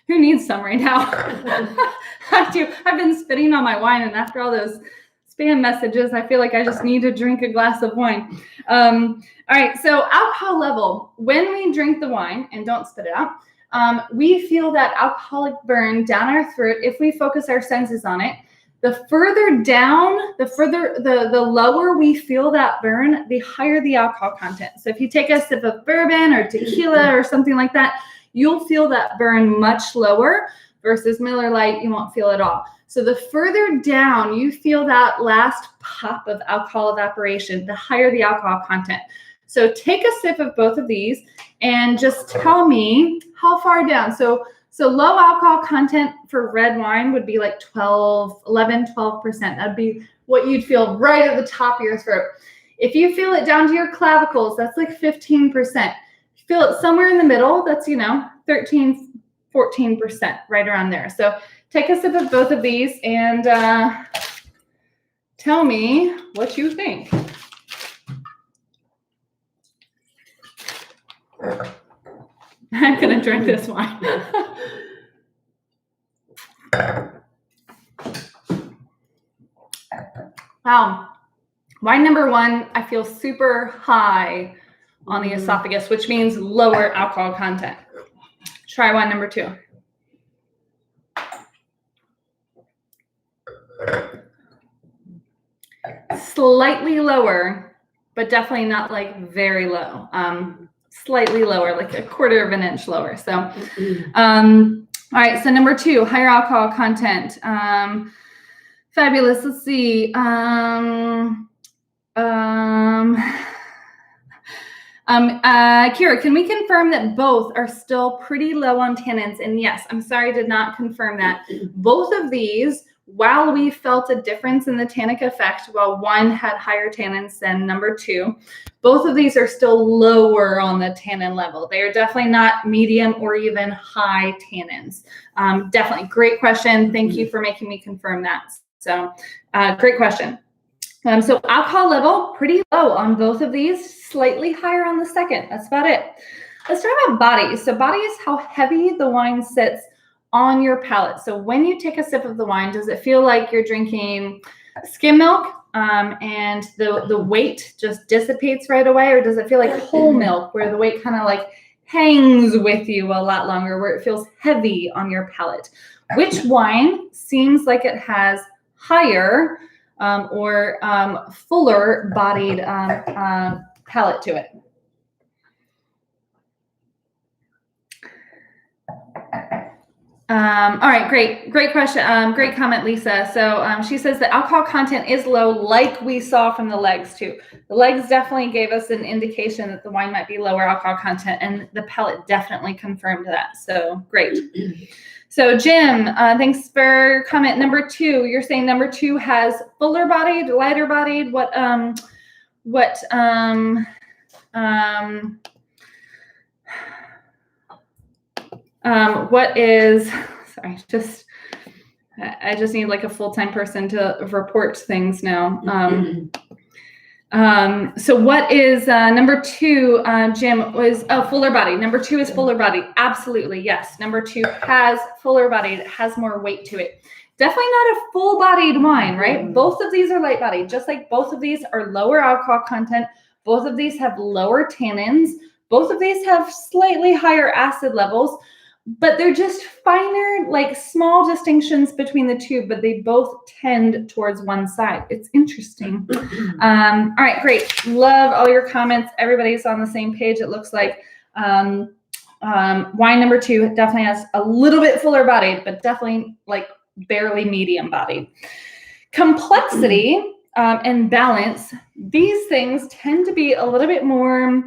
Who needs some right now? I do. I've been spitting on my wine, and after all those spam messages, I feel like I just need to drink a glass of wine. All right, so alcohol level. When we drink the wine, and don't spit it out, we feel that alcoholic burn down our throat if we focus our senses on it. The further down, the lower we feel that burn, the higher the alcohol content. So if you take a sip of bourbon or tequila or something like that, you'll feel that burn much lower versus Miller Lite, you won't feel it all. So the further down you feel that last pop of alcohol evaporation, the higher the alcohol content. So take a sip of both of these and just tell me how far down. So low alcohol content for red wine would be like 12%. That'd be what you'd feel right at the top of your throat. If you feel it down to your clavicles, that's like 15%. If you feel it somewhere in the middle, that's, 13, 14%, right around there. So take a sip of both of these and tell me what you think. I'm going to drink this wine. Wow. Wine number 1, I feel super high on the esophagus, which means lower alcohol content. Try wine number 2. Slightly lower, but definitely not like very low. Slightly lower, like a quarter of an inch lower. So, all right. So number 2, higher alcohol content. Fabulous. Let's see. Kira, can we confirm that both are still pretty low on tannins? And yes, I'm sorry, I did not confirm that. Both of these while we felt a difference in the tannic effect, while one had higher tannins than number 2, both of these are still lower on the tannin level. They are definitely not medium or even high tannins. Definitely great question. Thank you for making me confirm that. So great question. So alcohol level, pretty low on both of these, slightly higher on the second. That's about it. Let's talk about body. So body is how heavy the wine sits on your palate. So when you take a sip of the wine, does it feel like you're drinking skim milk and the weight just dissipates right away? Or does it feel like whole milk where the weight kind of like hangs with you a lot longer, where it feels heavy on your palate? Which wine seems like it has higher or fuller bodied palate to it? All right, great question. Great comment, Lisa. So she says the alcohol content is low, like we saw from the legs too. The legs definitely gave us an indication that the wine might be lower alcohol content, and the palate definitely confirmed that. So great. So Jim, thanks for your comment. Number 2, you're saying number 2 has fuller bodied, lighter bodied. What is, sorry, I just need like a full-time person to report things now. So what is number 2, Jim, was fuller body. Number 2 is fuller body. Absolutely, yes. Number 2 has fuller body. It has more weight to it. Definitely not a full-bodied wine, right? Both of these are light-bodied, just like both of these are lower alcohol content. Both of these have lower tannins. Both of these have slightly higher acid levels, but they're just finer, like small distinctions between the two, but they both tend towards one side. It's interesting. All right, great. Love all your comments. Everybody's on the same page, it looks like. Wine number 2 definitely has a little bit fuller bodied, but definitely like barely medium bodied. Complexity and balance, these things tend to be a little bit more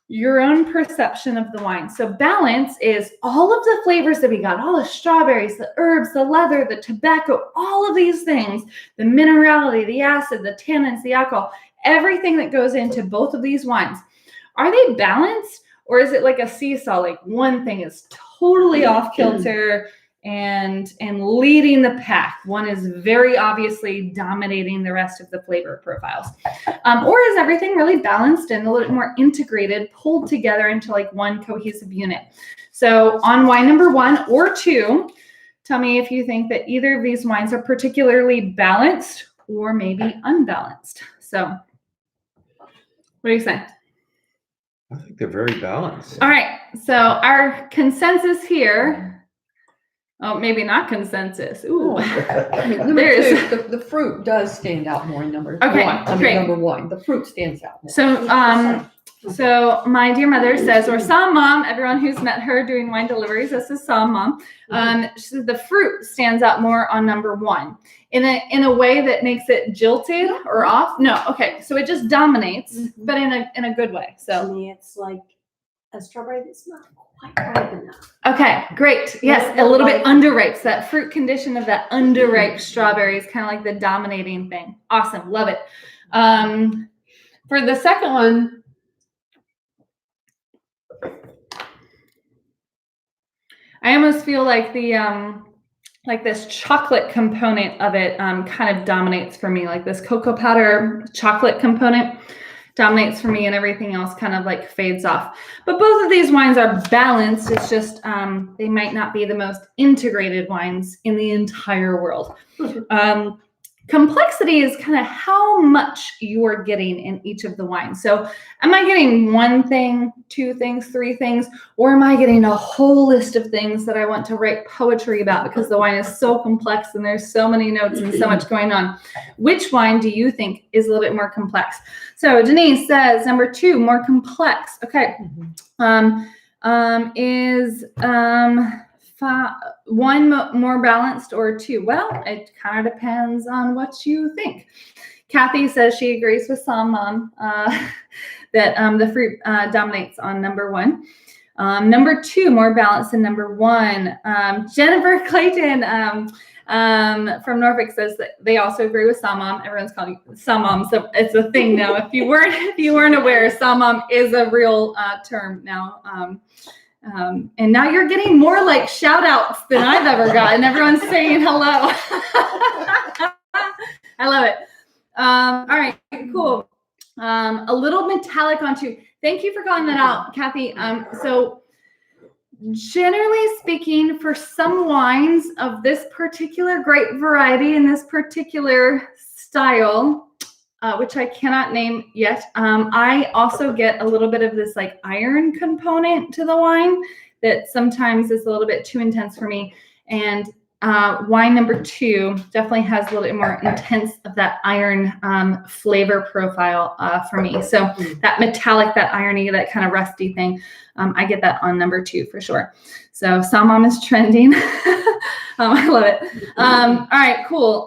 your own perception of the wine. So balance is all of the flavors that we got, all the strawberries, the herbs, the leather, the tobacco, all of these things, the minerality, the acid, the tannins, the alcohol, everything that goes into both of these wines. Are they balanced, or is it like a seesaw? Like one thing is totally off kilter and leading the pack. One is very obviously dominating the rest of the flavor profiles. Or is everything really balanced and a little bit more integrated, pulled together into like one cohesive unit? So on wine number 1 or 2, tell me if you think that either of these wines are particularly balanced or maybe unbalanced. So what do you say? I think they're very balanced. All right. So our consensus here. Oh, maybe not consensus. Ooh. I mean, number 2, the fruit does stand out more in number 1. I mean, number 1, the fruit stands out more. So my dear mother says, or Sam Mom, everyone who's met her doing wine deliveries, this is Sam Mom. She says the fruit stands out more on number 1 in a way that makes it jilted or off. No, okay, so it just dominates, but in a good way. So to me, it's like a strawberry that's not quite ripe enough. Okay, great. Yes, a little bit underripe. So that fruit condition of that underripe strawberry is kind of like the dominating thing. Awesome, love it. For the second one, I almost feel like the like this chocolate component of it kind of dominates for me. Like this cocoa powder chocolate component dominates for me, and everything else kind of like fades off. But both of these wines are balanced. It's just they might not be the most integrated wines in the entire world. Complexity is kind of how much you're getting in each of the wines. So am I getting one thing, 2 things, 3 things, or am I getting a whole list of things that I want to write poetry about because the wine is so complex and there's so many notes and so much going on? Which wine do you think is a little bit more complex? So Denise says number 2, more complex. Okay. Is one more balanced or 2? Well, it kind of depends on what you think. Kathy says she agrees with Sam Mom that the fruit dominates on number 1. Number 2, more balanced than number 1. Jennifer Clayton, from Norfolk says that they also agree with Samam. Everyone's calling it Samam, so it's a thing now. If you weren't aware, Samam is a real term now. And now you're getting more like shout outs than I've ever gotten. Everyone's saying hello. I love it. All right, cool. A little metallic on two. Thank you for calling that out, Kathy. So generally speaking, for some wines of this particular grape variety in this particular style, which I cannot name yet, I also get a little bit of this like iron component to the wine that sometimes is a little bit too intense for me. And wine number 2 definitely has a little bit more intense of that iron flavor profile for me. So that metallic, that irony, that kind of rusty thing, I get that on number 2 for sure. So Samam is trending. I love it. All right, cool.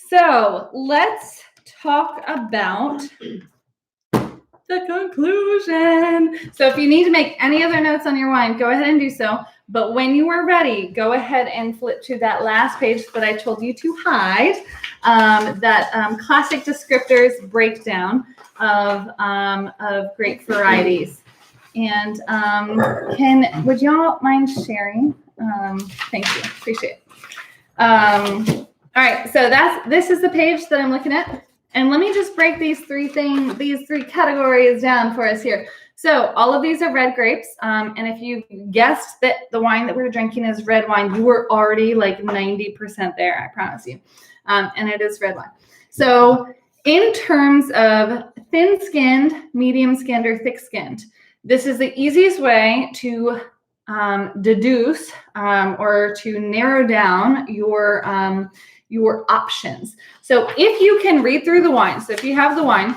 So let's talk about the conclusion. So if you need to make any other notes on your wine, go ahead and do so. But when you are ready, go ahead and flip to that last page that I told you to hide, that classic descriptors breakdown of grape varieties. And would y'all mind sharing? Thank you, appreciate it. All right, so this is the page that I'm looking at. And let me just break these three categories down for us here. So all of these are red grapes. And if you guessed that the wine that we're drinking is red wine, you were already like 90% there, I promise you. And it is red wine. So in terms of thin-skinned, medium-skinned, or thick-skinned, this is the easiest way to deduce or to narrow down your options. So if you can read through the wine, so if you have the wine,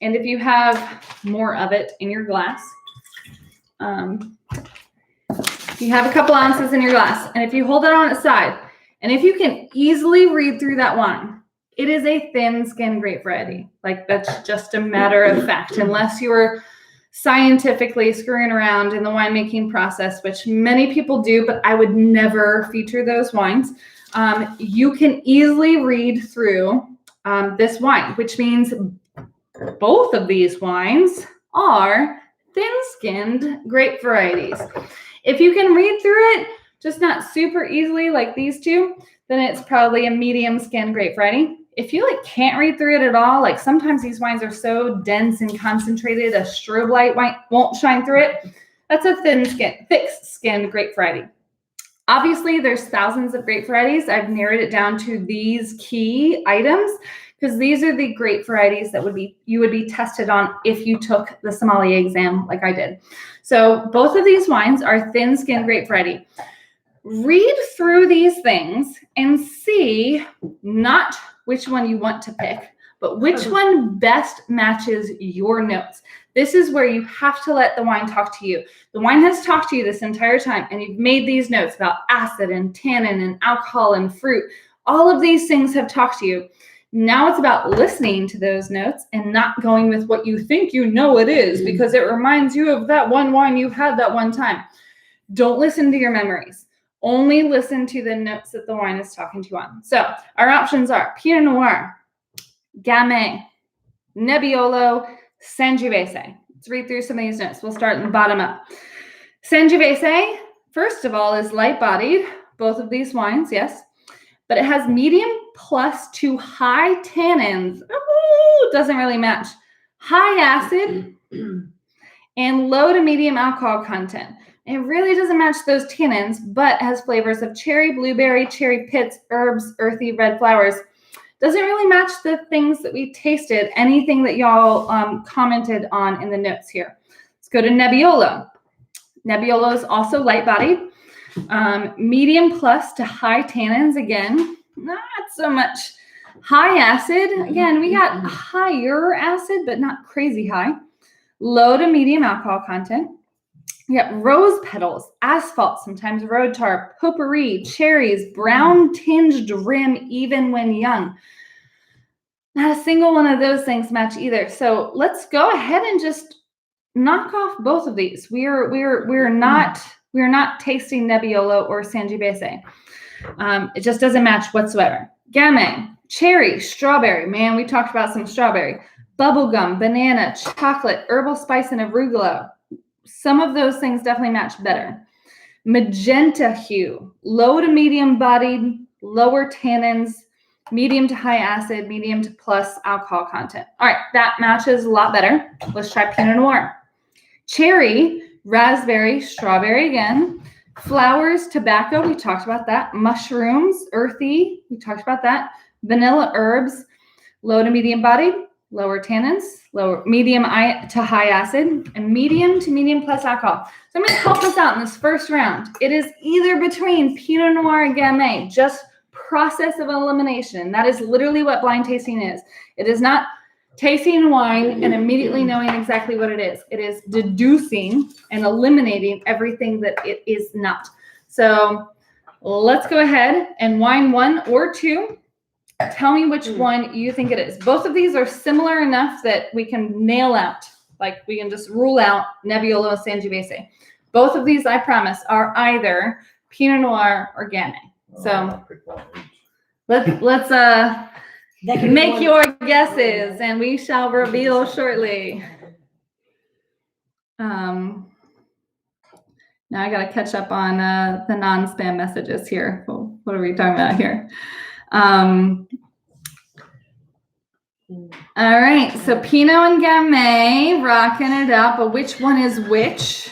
and if you have more of it in your glass, you have a couple ounces in your glass, and if you hold it on its side, and if you can easily read through that wine, it is a thin-skinned grape variety. Like, that's just a matter of fact, unless you're scientifically screwing around in the winemaking process, which many people do, but I would never feature those wines. You can easily read through this wine, which means both of these wines are thin-skinned grape varieties. If you can read through it, just not super easily like these two, then it's probably a medium-skinned grape variety. If you can't read through it at all, like sometimes these wines are so dense and concentrated, a strobe light won't shine through it. That's a thick-skinned grape variety. Obviously, there's thousands of grape varieties. I've narrowed it down to these key items because these are the grape varieties that you would be tested on if you took the sommelier exam like I did. So both of these wines are thin-skinned grape variety. Read through these things and see not which one you want to pick, but which one best matches your notes. This is where you have to let the wine talk to you. The wine has talked to you this entire time, and you've made these notes about acid and tannin and alcohol and fruit. All of these things have talked to you. Now it's about listening to those notes and not going with what you think you know it is because it reminds you of that one wine you had that one time. Don't listen to your memories. Only listen to the notes that the wine is talking to you on. So our options are Pinot Noir, Gamay, Nebbiolo, Sangiovese. Let's read through some of these notes. We'll start in the bottom up. Sangiovese, first of all, is light-bodied. Both of these wines, yes. But it has medium plus to high tannins. Ooh, doesn't really match. High acid and low to medium alcohol content. It really doesn't match those tannins, but has flavors of cherry, blueberry, cherry pits, herbs, earthy red flowers. Doesn't really match the things that we tasted, anything that y'all commented on in the notes here. Let's go to Nebbiolo. Nebbiolo is also light-bodied. Medium plus to high tannins, again, not so much. High acid, again, we got higher acid, but not crazy high. Low to medium alcohol content. We got rose petals, asphalt, sometimes road tar, potpourri, cherries, brown tinged rim even when young. Not a single one of those things match either. So let's go ahead and just knock off both of these. We're not tasting Nebbiolo or Sangiovese. It just doesn't match whatsoever. Gamay, cherry, strawberry. Man, we talked about some strawberry. Bubblegum, banana, chocolate, herbal spice, and arugula. Some of those things definitely match better. Magenta hue, low to medium bodied, lower tannins, medium to high acid, medium to plus alcohol content. All right, that matches a lot better. Let's try Pinot Noir. Cherry, raspberry, strawberry again. Flowers, tobacco, we talked about that. Mushrooms, earthy, we talked about that. Vanilla herbs, low to medium bodied, lower tannins, medium to high acid, and medium to medium plus alcohol. So I'm going to help us out in this first round. It is either between Pinot Noir and Gamay, just process of elimination. That is literally what blind tasting is. It is not tasting wine and immediately knowing exactly what it is. It is deducing and eliminating everything that it is not. So let's go ahead and wine 1 or 2. Tell me which one you think it is. Both of these are similar enough that we can nail out, like we can just rule out Nebbiolo Sangiovese. Both of these, I promise, are either Pinot Noir or Gamay. So let's make your guesses, and we shall reveal shortly. Now I got to catch up on the non-spam messages here. Well, what are we talking about here? All right, so Pinot and Gamay, rocking it up, but which one is which?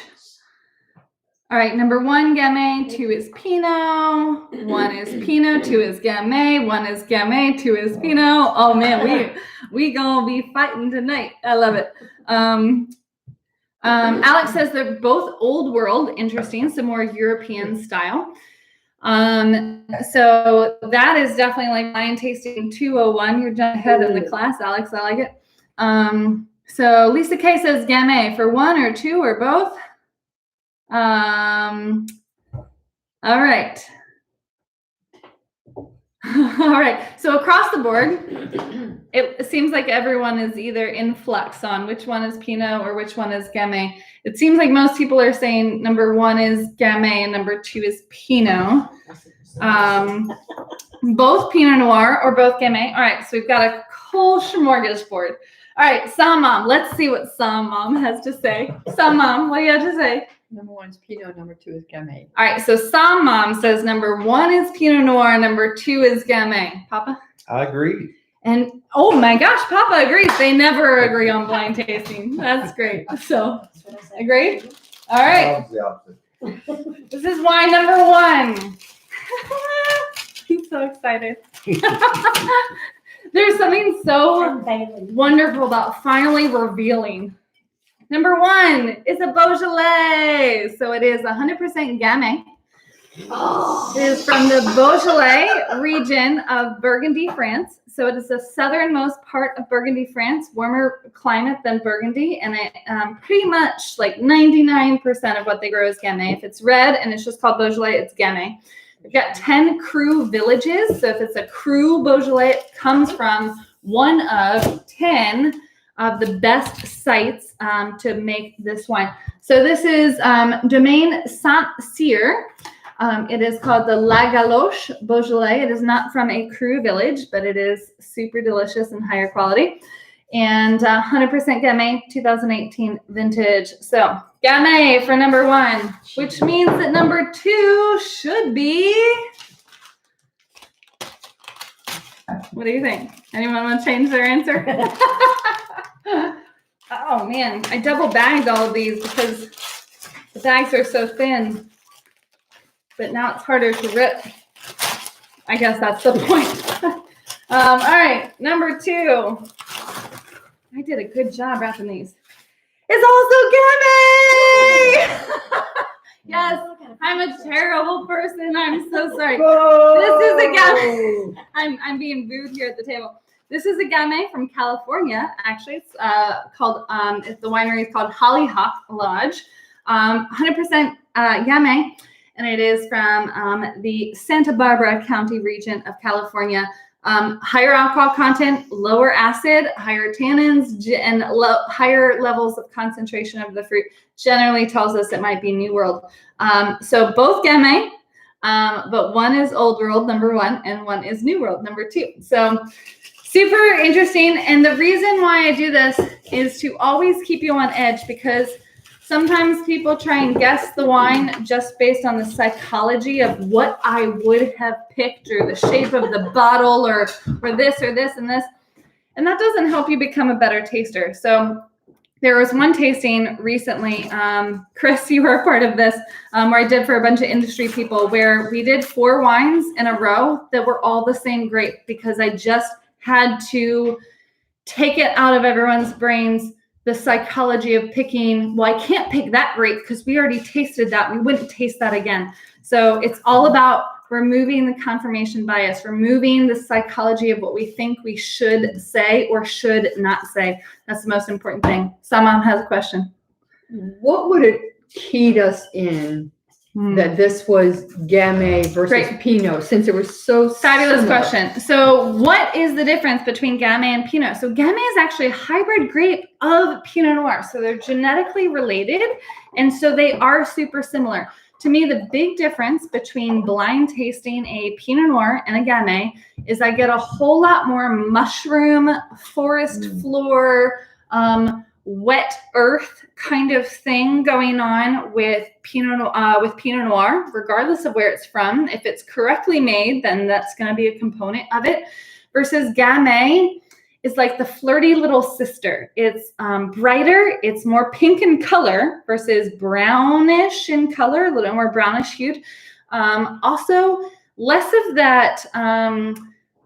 All right, number 1, Gamay, 2 is Pinot, 1 is Pinot, 2 is Gamay, 1 is Gamay, 2 is Pinot. Oh man, we gonna be fighting tonight. I love it. Alex says they're both old world, interesting, some more European style. So that is definitely like wine tasting 201. You're jumping ahead in the class, Alex. I like it. So Lisa K says Gamay for 1 or 2 or both. All right. All right. So across the board, it seems like everyone is either in flux on which one is Pinot or which one is Gamay. It seems like most people are saying number 1 is Gamay and number 2 is Pinot. Both Pinot Noir or both Gamay. All right. So we've got a whole smorgasbord. All right. Sam Mom. Let's see what Sam Mom has to say. Sam Mom, what do you have to say? Number 1 is Pinot, number 2 is Gamay. All right, so Sam Mom says number 1 is Pinot Noir, number 2 is Gamay. Papa? I agree. And oh my gosh, Papa agrees. They never agree on blind tasting. That's great. So, agreed? All right. This is wine number 1. I'm so excited. There's something so wonderful about finally revealing. Number 1 is a Beaujolais. So it is 100% Gamay. It is from the Beaujolais region of Burgundy, France. So it is the southernmost part of Burgundy, France, warmer climate than Burgundy. And it pretty much like 99% of what they grow is Gamay. If it's red and it's just called Beaujolais, it's Gamay. We've got 10 cru villages. So if it's a cru Beaujolais, it comes from one of 10 of the best sites to make this wine. So this is Domaine Saint-Cyr. It is called the La Galoche Beaujolais. It is not from a cru village, but it is super delicious and higher quality. And 100% Gamay, 2018 vintage. So Gamay for number 1, which means that number 2 should be... What do you think? Anyone want to change their answer? Oh man, I double bagged all of these because the bags are so thin. But now it's harder to rip. I guess that's the point. All right, number 2. I did a good job wrapping these. It's also Gamay! Yes, I'm a terrible person. I'm so sorry. This is a Gamay. I'm being booed here at the table. This is a Gamay from California. Actually, it's called. The winery is called Hollyhock Lodge. 100% Gamay, and it is from the Santa Barbara County region of California. Higher alcohol content, lower acid, higher tannins, and higher levels of concentration of the fruit generally tells us it might be New World. So both Gamay, But one is Old World, number 1, and one is New World, number 2. So super interesting. And the reason why I do this is to always keep you on edge, because sometimes people try and guess the wine just based on the psychology of what I would have picked, or the shape of the bottle, or this or this and this. And that doesn't help you become a better taster. So there was one tasting recently, Chris, you were a part of this, where I did for a bunch of industry people, where we did 4 wines in a row that were all the same grape, because I just had to take it out of everyone's brains, the psychology of picking, well, I can't pick that grape because we already tasted that. We wouldn't taste that again. So it's all about removing the confirmation bias, removing the psychology of what we think we should say or should not say. That's the most important thing. Someone has a question. What would have keyed us in that this was Gamay versus Pinot, since it was so fabulous similar? question. So what is the difference between Gamay and Pinot? So Gamay is actually a hybrid grape of Pinot Noir. So they're genetically related, and so they are super similar. To me, the big difference between blind tasting a Pinot Noir and a Gamay is I get a whole lot more mushroom, forest floor, wet earth kind of thing going on with Pinot Noir, regardless of where it's from. If it's correctly made, then that's going to be a component of it. Versus Gamay is like the flirty little sister. It's brighter, it's more pink in color versus brownish in color, a little more brownish hued. Also, less of that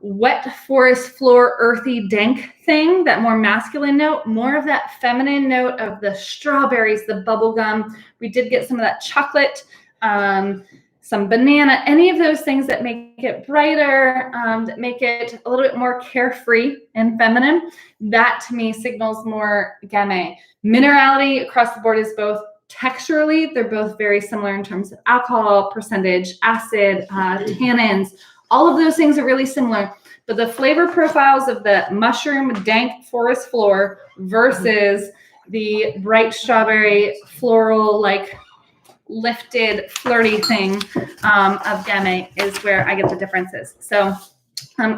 wet forest floor, earthy, dank thing, that more masculine note, more of that feminine note of the strawberries, the bubble gum. We did get some of that chocolate, some banana, any of those things that make it brighter, that make it a little bit more carefree and feminine. That to me signals more Gamay. Minerality across the board is both. Texturally, they're both very similar in terms of alcohol percentage, acid, tannins. All of those things are really similar, but the flavor profiles of the mushroom, dank forest floor versus the bright strawberry, floral, like lifted, flirty thing of Gamay is where I get the differences. So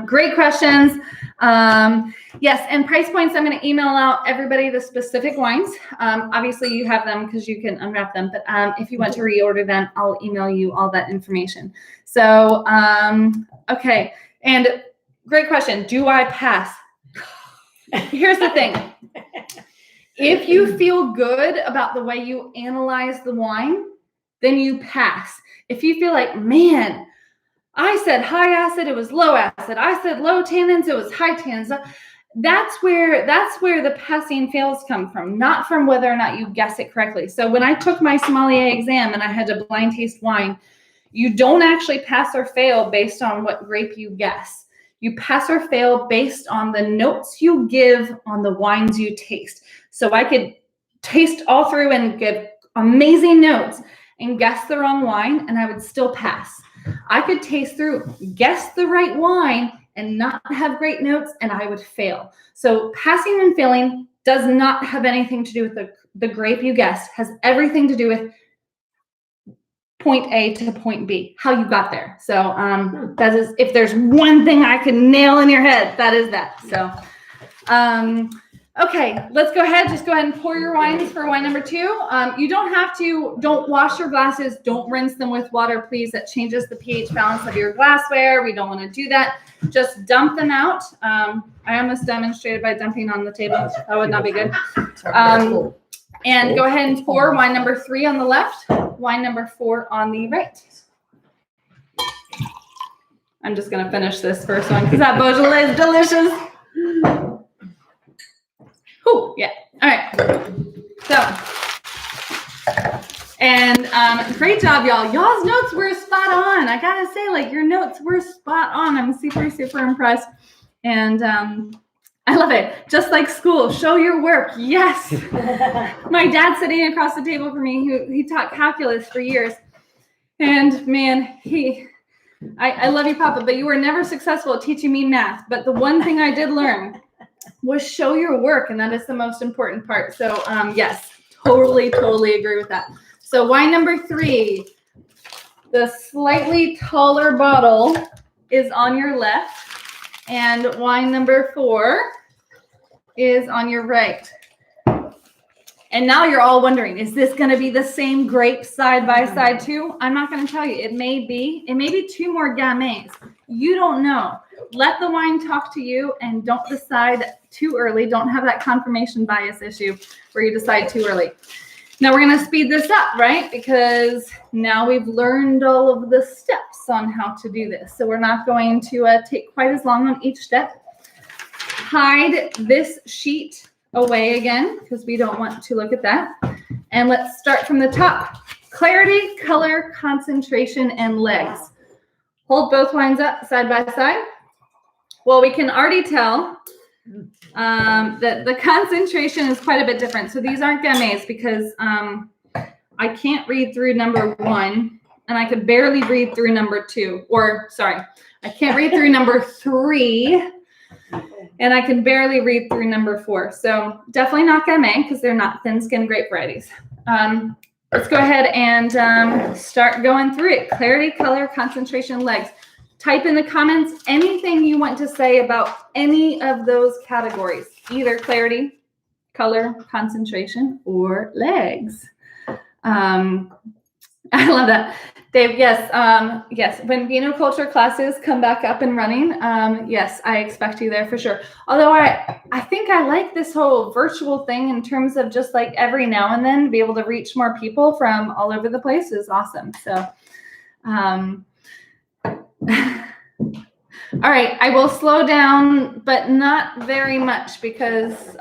great questions. Yes, and price points, I'm going to email out everybody the specific wines. Obviously, you have them because you can unwrap them, but if you want to reorder them, I'll email you all that information. So, okay, and great question. Do I pass? Here's the thing. If you feel good about the way you analyze the wine, then you pass. If you feel like, man, I said high acid, it was low acid. I said low tannins, it was high tannins. That's where the passing fails come from, not from whether or not you guess it correctly. So when I took my sommelier exam and I had to blind taste wine, you don't actually pass or fail based on what grape you guess. You pass or fail based on the notes you give on the wines you taste. So I could taste all through and give amazing notes and guess the wrong wine, and I would still pass. I could taste through, guess the right wine, and not have great notes, and I would fail. So passing and failing does not have anything to do with the grape you guessed. Has everything to do with point A to point B, how you got there. So that is, if there's one thing I can nail in your head, that is that. So, okay, let's go ahead. Just go ahead and pour your wines for wine number 2. You don't have to, don't wash your glasses. Don't rinse them with water, please. That changes the pH balance of your glassware. We don't want to do that. Just dump them out. I almost demonstrated by dumping on the table. That would not be good. And go ahead and pour wine number 3 on the left, wine number 4 on the right. I'm just going to finish this first one because that Beaujolais is delicious. Ooh, yeah. All right. So, and great job, y'all. Y'all's notes were spot on. I got to say, like, your notes were spot on. I'm super, super impressed. And I love it. Just like school, show your work. Yes. My dad sitting across the table from me, he taught calculus for years. And man, I love you, Papa, but you were never successful at teaching me math. But the one thing I did learn was show your work. And that is the most important part. So yes, totally agree with that. So wine number 3, The slightly taller bottle is on your left, and wine number 4 is on your right. And now you're all wondering, is this going to be the same grape side by side too? I'm not going to tell you. It may be 2 more gamets. You don't know. Let the wine talk to you, and don't decide too early. Don't have that confirmation bias issue where you decide too early. Now we're going to speed this up, right? Because now we've learned all of the steps on how to do this. So we're not going to take quite as long on each step. Hide this sheet away again because we don't want to look at that. And let's start from the top. Clarity, color, concentration, and legs. Hold both wines up side by side. Well, we can already tell that the concentration is quite a bit different. So these aren't gamets because I can't read through number 1, and I could barely read through number 2. Or, sorry, I can't read through number 3, and I can barely read through number 4. So definitely not gamay because they're not thin-skinned grape varieties. Let's go ahead and start going through it. Clarity, color, concentration, legs. Type in the comments anything you want to say about any of those categories, either clarity, color, concentration, or legs. I love that. Dave, yes, yes. When vinoculture classes come back up and running, yes, I expect you there for sure. Although I think I like this whole virtual thing in terms of just like every now and then be able to reach more people from all over the place is awesome. So, all right, I will slow down, but not very much because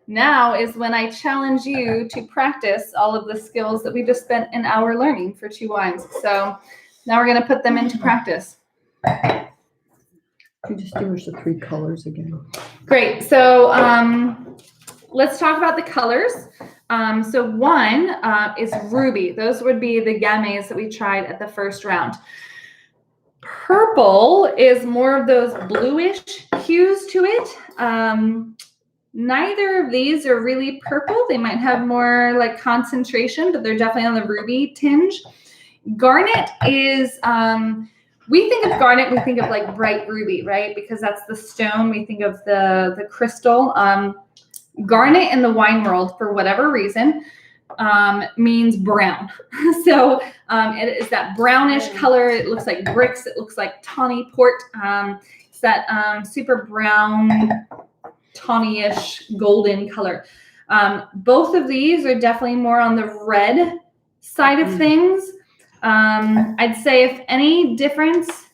now is when I challenge you to practice all of the skills that we just spent an hour learning for 2 wines. So now we're going to put them into practice. Can you distinguish the 3 colors again? Great. So let's talk about the colors. So 1 is ruby. Those would be the gamets that we tried at the first round. Purple is more of those bluish hues to it. Neither of these are really purple. They might have more like concentration, but they're definitely on the ruby tinge. Garnet is, we think of garnet, we think of like bright ruby, right? Because that's the stone. We think of the crystal. Garnet in the wine world, for whatever reason, means brown. So it is that brownish color. It looks like bricks. It looks like tawny port. It's that super brown, tawny-ish golden color. Both of these are definitely more on the red side of things. I'd say if any difference,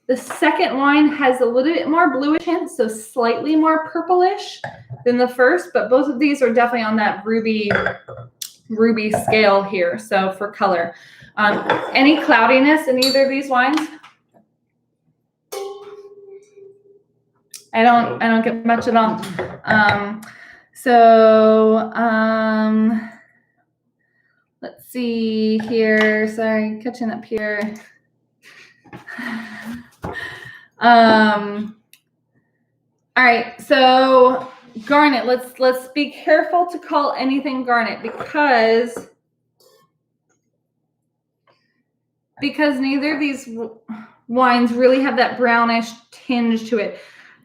the second wine has a little bit more bluish hint, so slightly more purplish than the first, but both of these are definitely on that ruby scale here. So for color, any cloudiness in either of these wines? I don't get much at all. Let's see here. Sorry, catching up here. All right, so garnet. Let's be careful to call anything garnet because neither of these wines really have that brownish tinge to it.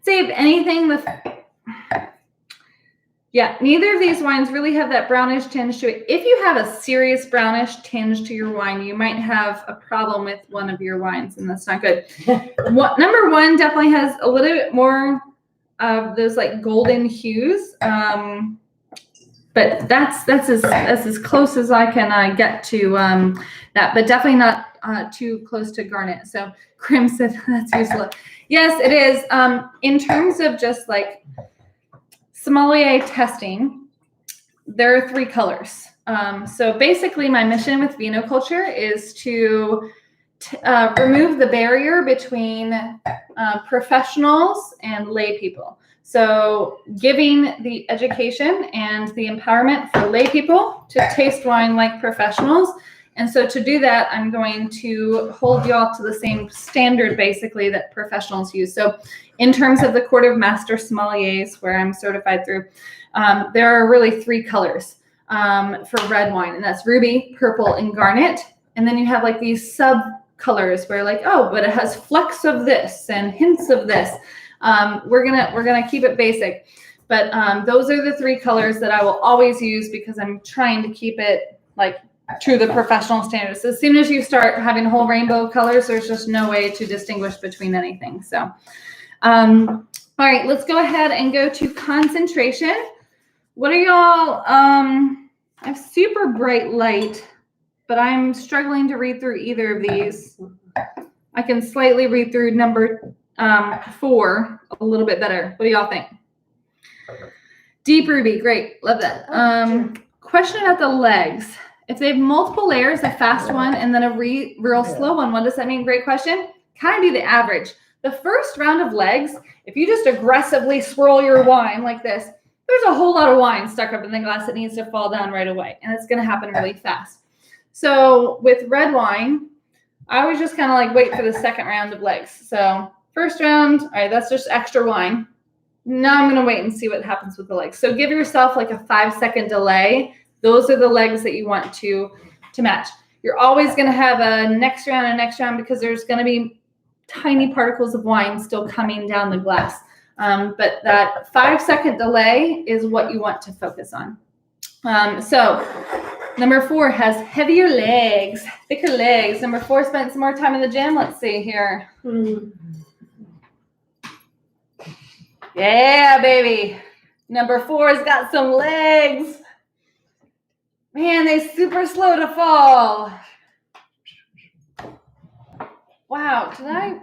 Say if anything, neither of these wines really have that brownish tinge to it. If you have a serious brownish tinge to your wine, you might have a problem with one of your wines, and that's not good. Number 1 definitely has a little bit more of those like golden hues, but that's as close as I can get to that, but definitely not too close to garnet. So crimson, that's useful. Yes, it is. In terms of just like sommelier testing, there are 3 colors. So basically my mission with vinoculture is to remove the barrier between professionals and lay people. So giving the education and the empowerment for lay people to taste wine like professionals. And so to do that, I'm going to hold y'all to the same standard basically that professionals use. So in terms of the Court of Master Sommeliers, where I'm certified through, there are really 3 colors for red wine, and that's ruby, purple, and garnet. And then you have like these sub colors where like, oh, but it has flecks of this and hints of this. We're gonna keep it basic. But those are the 3 colors that I will always use because I'm trying to keep it like to the professional standards. As soon as you start having whole rainbow colors, there's just no way to distinguish between anything. So, all right, let's go ahead and go to concentration. What are y'all, I have super bright light, but I'm struggling to read through either of these. I can slightly read through number 4 a little bit better. What do y'all think? Deep ruby, great, love that. Question about the legs. If they have multiple layers, a fast one and then a real slow one, what does that mean? Great question. Kind of do the average. The first round of legs, if you just aggressively swirl your wine like this, there's a whole lot of wine stuck up in the glass that needs to fall down right away, and it's going to happen really fast. So with red wine, I always just kind of like wait for the second round of legs. So first round, all right, that's just extra wine. Now I'm going to wait and see what happens with the legs. So give yourself like a 5-second delay. Those are the legs that you want to match. You're always going to have a next round because there's going to be tiny particles of wine still coming down the glass. But that 5-second delay is what you want to focus on. So number 4 has heavier legs, thicker legs. Number 4 spent some more time in the gym. Let's see here. Yeah, baby. Number 4 has got some legs. Man, they're super slow to fall. Wow, did I?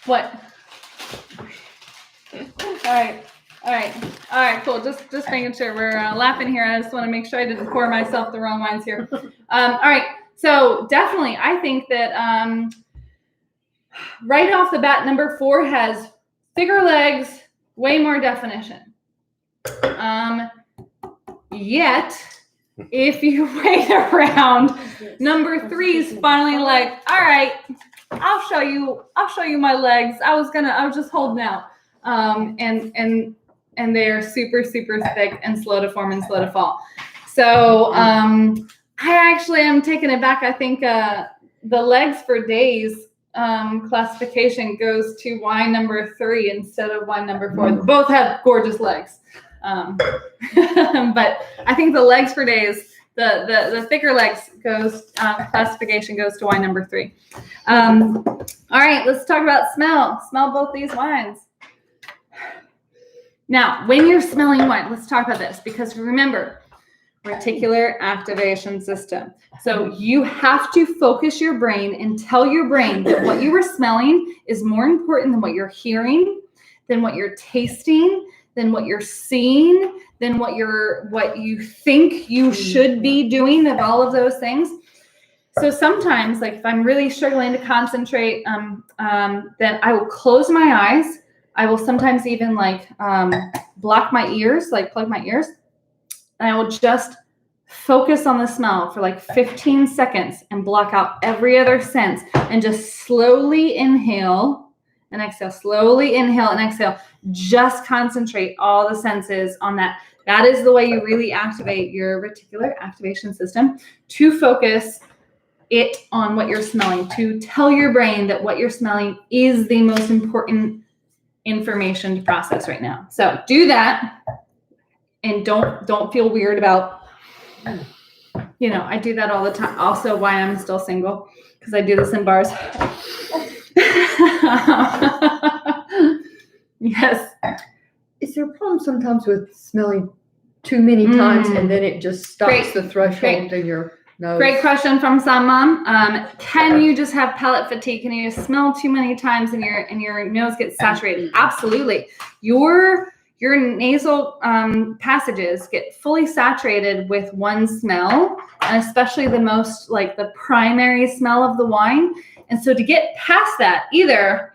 What? All right, cool. Just making sure we're laughing here. I just want to make sure I didn't pour myself the wrong wines here. All right, so definitely, I think that right off the bat, number 4 has thicker legs, way more definition. Yet, if you wait around, number 3 is finally like, all right, I'll show you my legs. I was just holding out. And they are super, super thick and slow to form and slow to fall. So I actually am taking it back. I think the legs for days classification goes to wine number 3 instead of wine number 4. Both have gorgeous legs. But I think the legs for days, the thicker legs classification goes to wine number 3. All right, let's talk about smell. Smell both these wines. Now, when you're smelling wine, let's talk about this because remember, reticular activation system. So you have to focus your brain and tell your brain that what you are smelling is more important than what you're hearing, than what you're tasting, than what you're seeing, than what you think you should be doing, of all of those things. So sometimes, like if I'm really struggling to concentrate, then I will close my eyes. I will sometimes even like block my ears, like plug my ears, and I will just focus on the smell for like 15 seconds and block out every other sense and just slowly inhale and exhale, slowly inhale and exhale. Just concentrate all the senses on that. That is the way you really activate your reticular activation system, to focus it on what you're smelling, to tell your brain that what you're smelling is the most important information to process right now. So do that, and don't feel weird about, I do that all the time. Also why I'm still single, because I do this in bars. Yes. Is there a problem sometimes with smelling too many times and then it just stops the threshold in your nose? Great question from some mom. Can you just have palate fatigue? Can you smell too many times and your nose gets saturated? Absolutely. Your nasal passages get fully saturated with one smell, and especially the primary smell of the wine. And so to get past that, either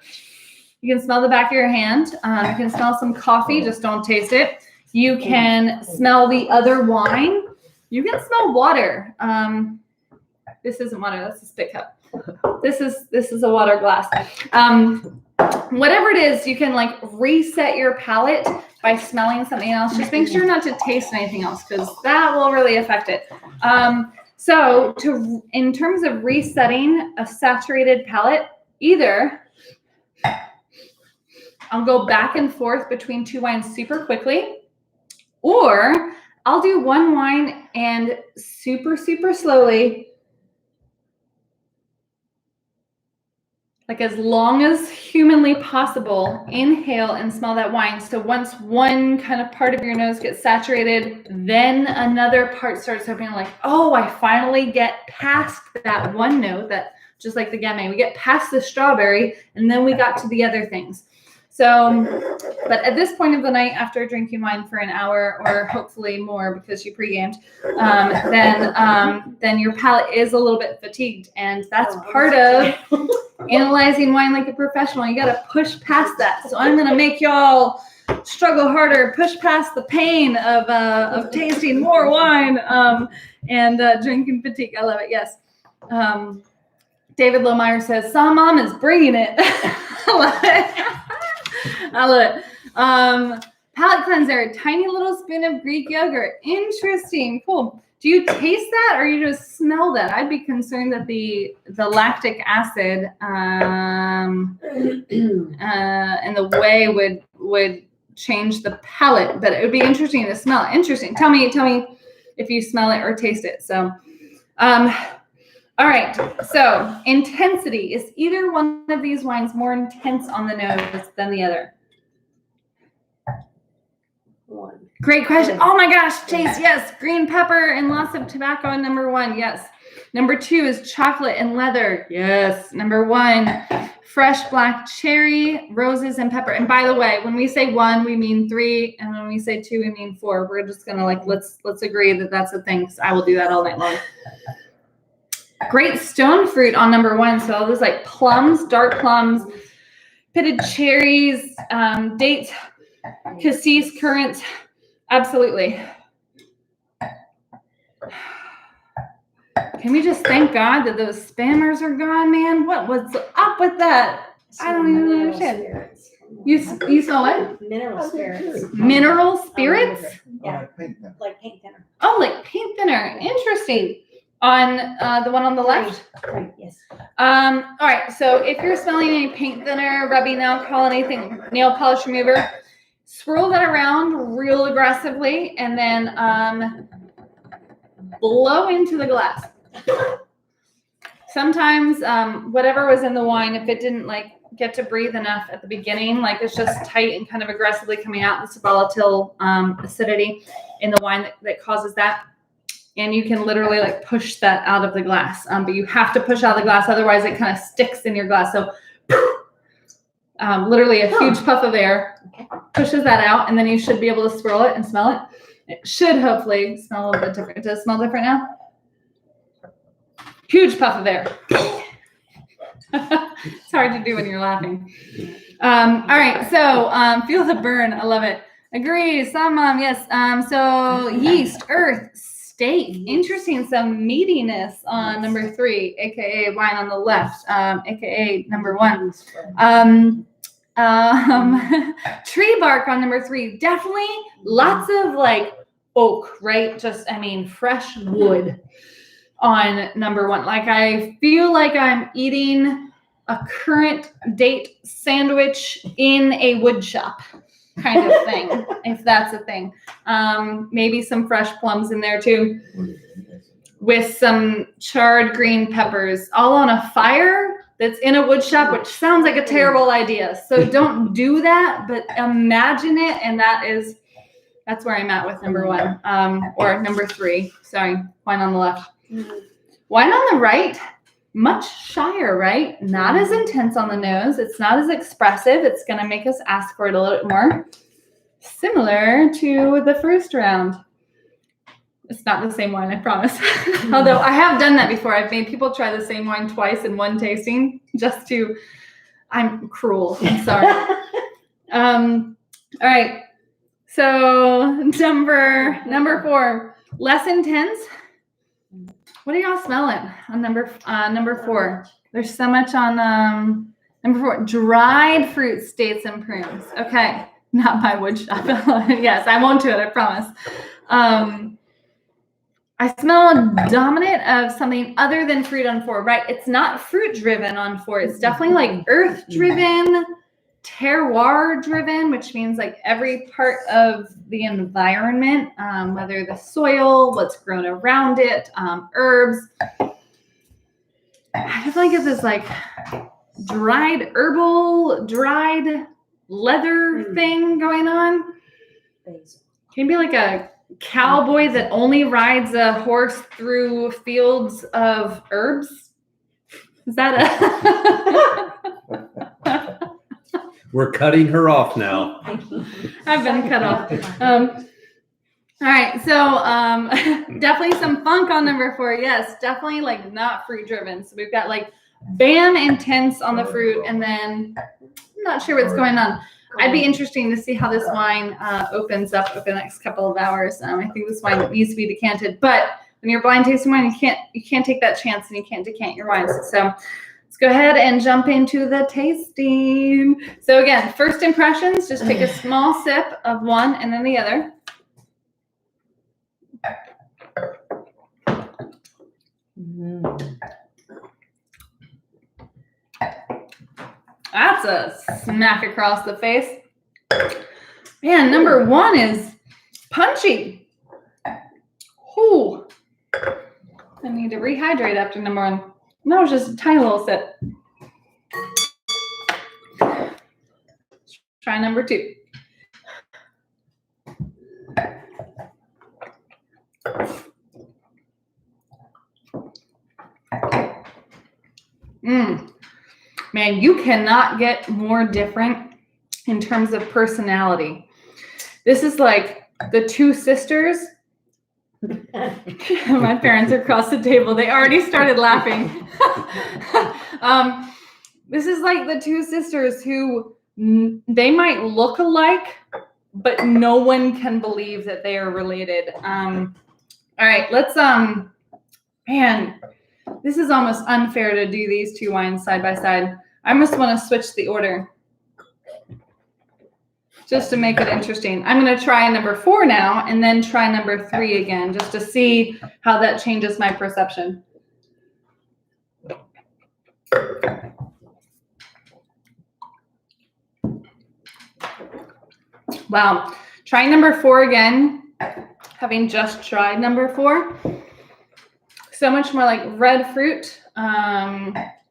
you can smell the back of your hand, you can smell some coffee, just don't taste it. You can smell the other wine. You can smell water. This isn't water, that's a spit cup. This is a water glass. Whatever it is, you can like reset your palate by smelling something else. Just make sure not to taste anything else because that will really affect it. So in terms of resetting a saturated palate, either I'll go back and forth between two wines super quickly, or I'll do one wine and super, super slowly, like as long as humanly possible, inhale and smell that wine. So once one kind of part of your nose gets saturated, then another part starts opening like, oh, I finally get past that one note that just like the Gamay, we get past the strawberry and then we got to the other things. So, but at this point of the night, after drinking wine for an hour or hopefully more because you pre-gamed, then your palate is a little bit fatigued, and that's part of analyzing wine like a professional. You got to push past that. So I'm going to make y'all struggle harder, push past the pain of tasting more wine and drinking fatigue. I love it. Yes. David Lohmeyer says, "Some mom is bringing it." I love it. I love it. Palate cleanser, tiny little spoon of Greek yogurt. Interesting. Cool. Do you taste that or you just smell that? I'd be concerned that the lactic acid and the whey would change the palate, but it would be interesting to smell. Interesting. Tell me if you smell it or taste it. So, all right. So intensity, is either one of these wines more intense on the nose than the other? One. Great question. Oh my gosh, Chase, yes. Green pepper and lots of tobacco in number 1, yes. Number 2 is chocolate and leather, yes. Number 1, fresh black cherry, roses, and pepper. And by the way, when we say 1, we mean 3, and when we say 2, we mean 4. We're just gonna like let's agree that that's a thing. I will do that all night long. Great stone fruit on number 1. So there's like plums, dark plums, pitted cherries, dates, cassis, currants. Absolutely. Can we just thank God that those spammers are gone, man? What was up with that? I don't even understand. You smell what? Mineral spirits. Mineral spirits? Yeah, like paint thinner. Oh, like paint thinner. Interesting. On the one on the left? Right, yes. All right, so if you're smelling any paint thinner, rubbing alcohol, anything, nail polish remover, swirl that around real aggressively and then blow into the glass. Sometimes whatever was in the wine, if it didn't like get to breathe enough at the beginning, like it's just tight and kind of aggressively coming out, this volatile acidity in the wine that causes that. And you can literally like push that out of the glass, but you have to push out the glass, otherwise it kind of sticks in your glass. So literally a huge puff of air pushes that out, and then you should be able to swirl it and smell it. It should hopefully smell a little bit different. Does it smell different now? Huge puff of air. It's hard to do when you're laughing. All right, so feel the burn. I love it. Agree. Some yes. So yeast, earth, steak. Interesting. Some meatiness on number 3, aka wine on the left, aka number 1. Tree bark on number 3. Definitely lots of like oak, right? Just, I mean, fresh wood on number 1. Like I feel like I'm eating a current date sandwich in a wood shop kind of thing, if that's a thing. Maybe some fresh plums in there too, with some charred green peppers, all on a fire that's in a wood shop, which sounds like a terrible idea. So don't do that, but imagine it. And that's where I'm at with number 1, or number 3. Sorry, wine on the left. Wine on the right, much shyer, right? Not as intense on the nose. It's not as expressive. It's going to make us ask for it a little bit more. Similar to the first round. It's not the same wine, I promise. Although I have done that before. I've made people try the same wine twice in one tasting I'm cruel. I'm sorry. All right. So number 4, less intense. What are y'all smelling on number 4? There's so much on number 4, dried fruits, dates, and prunes. Okay, not my wood shop. Yes, I won't do it, I promise. I smell a dominant of something other than fruit on 4, right? It's not fruit driven on 4. It's definitely like earth driven, terroir driven, which means like every part of the environment, whether the soil, what's grown around it, herbs. I definitely get this like dried herbal, dried leather thing going on. Basil. Can you be like a cowboy that only rides a horse through fields of herbs? Is that a? We're cutting her off now. I've been cut off. All right, so definitely some funk on number 4. Yes, definitely like not fruit driven. So we've got like bam intense on the fruit, and then I'm not sure what's going on. I'd be interesting to see how this wine opens up over the next couple of hours. I think this wine needs to be decanted, but when you're blind tasting wine, you can't take that chance, and you can't decant your wines. So let's go ahead and jump into the tasting. So again, first impressions, just take a small sip of one and then the other. That's a smack across the face. Man, number 1 is punchy. Ooh. I need to rehydrate after number 1. That was just a tiny little sip. Try number 2. Man, you cannot get more different in terms of personality. This is like the 2 sisters. My parents are across the table. They already started laughing. This is like the 2 sisters who they might look alike, but no one can believe that they are related. All right, let's, man, this is almost unfair to do these 2 wines side by side. I almost want to switch the order just to make it interesting. I'm going to try number 4 now and then try number 3 again, just to see how that changes my perception. Wow. Trying number 4 again, having just tried number 4. So much more like red fruit.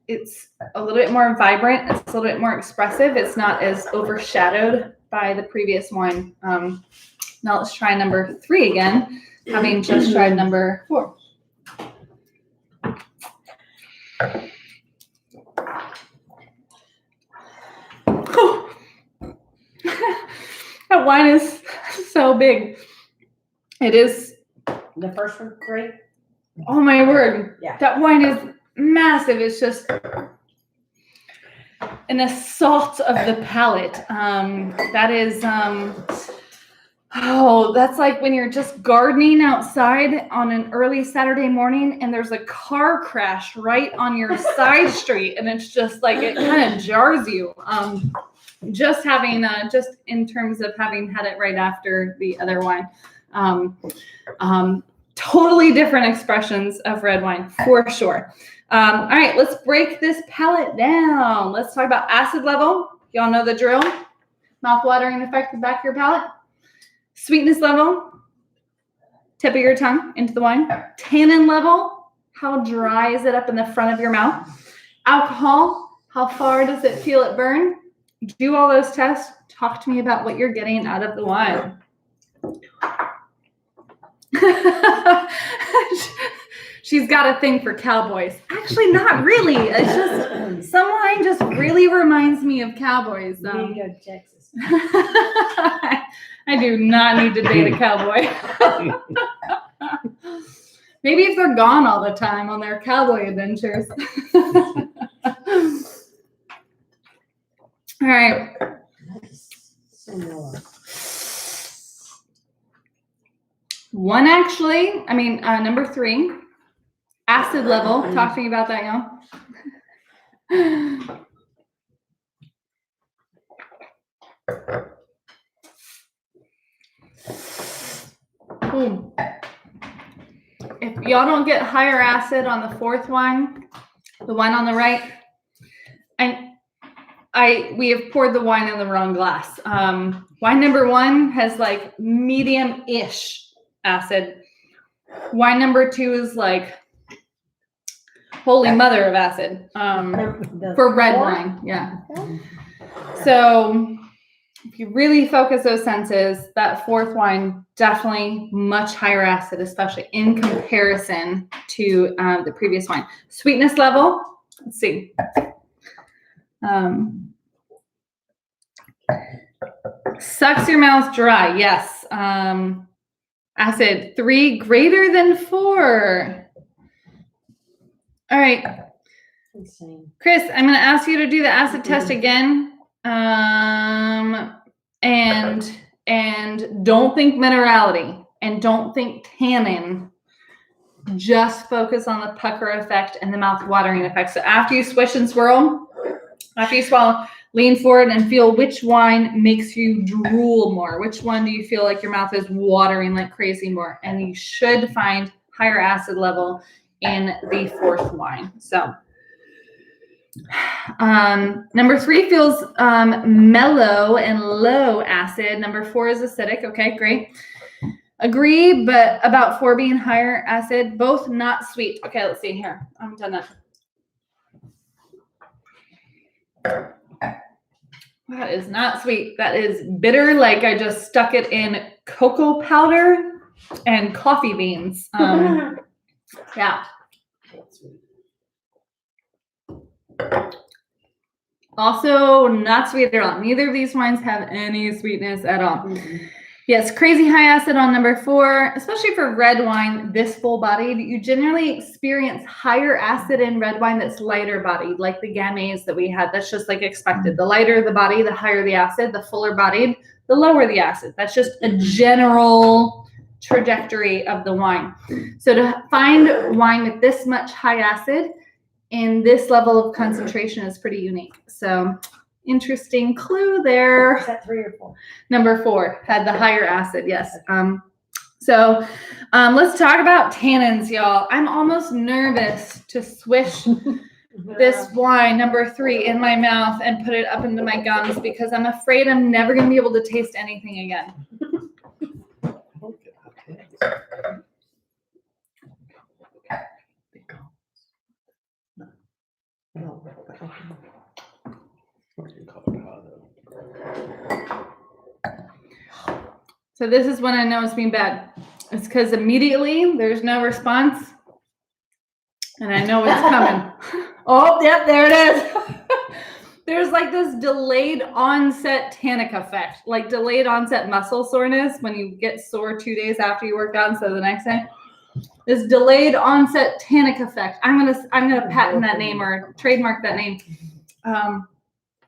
It's a little bit more vibrant. It's a little bit more expressive. It's not as overshadowed by the previous wine. Now let's try number 3 again, having just tried number 4. That wine is so big. It is. The first one, great. Oh my word. Yeah. That wine is massive. It's just an assault of the palate. That is, that's like when you're just gardening outside on an early Saturday morning and there's a car crash right on your side street, and it's just like, it kind of jars you. Just having, just in terms of having had it right after the other wine. Totally different expressions of red wine, for sure. All right, let's break this palate down. Let's talk about acid level. Y'all know the drill. Mouth-watering effect in the back of your palate. Sweetness level. Tip of your tongue into the wine. Tannin level. How dry is it up in the front of your mouth? Alcohol. How far does it feel it burn? Do all those tests. Talk to me about what you're getting out of the wine. She's got a thing for cowboys. Actually, not really. It's just some wine just really reminds me of cowboys. You need to go to Texas. I do not need to date a cowboy. Maybe if they're gone all the time on their cowboy adventures. All right. Similar. Number 3, acid level. Talk to me about that, y'all. If y'all don't get higher acid on the fourth wine, the wine on the right, we have poured the wine in the wrong glass. Wine number one has like medium-ish acid. Wine number two is like holy mother of acid for red wine. Yeah. So if you really focus those senses, that fourth wine definitely much higher acid, especially in comparison to the previous wine. Sweetness level, let's see. Sucks your mouth dry, yes. Acid 3 greater than 4. All right, Insane. Chris, I'm going to ask you to do the acid test again. And don't think minerality and don't think tannin. Just focus on the pucker effect and the mouth watering effect. So after you swish and swirl, after you swallow, lean forward and feel which wine makes you drool more. Which one do you feel like your mouth is watering like crazy more? And you should find higher acid level in the fourth wine. So number 3 feels mellow and low acid. Number 4 is acidic. Okay, great. Agree, but about 4 being higher acid, both not sweet. Okay, let's see here. I'm done that. That is not sweet. That is bitter, like I just stuck it in cocoa powder and coffee beans. Yeah. Also not sweet at all. Neither of these wines have any sweetness at all. Mm-hmm. Yes, crazy high acid on number 4, especially for red wine, this full-bodied. You generally experience higher acid in red wine that's lighter bodied, like the Gamay that we had. That's just like expected. The lighter the body, the higher the acid. The fuller bodied, the lower the acid. That's just a general trajectory of the wine. So to find wine with this much high acid in this level of concentration is pretty unique. So interesting clue there. Is that 3 or 4? Number 4 had the higher acid, yes. So let's talk about tannins, y'all. I'm almost nervous to swish this wine, number 3, in my mouth and put it up into my gums because I'm afraid I'm never going to be able to taste anything again. So this is when I know it's being bad. It's because immediately there's no response, and I know it's coming. Oh, yep, there it is. There's like this delayed onset tannic effect, like delayed onset muscle soreness when you get sore 2 days after you work out instead of the next day. This delayed onset tannic effect. I'm gonna patent that name or trademark that name.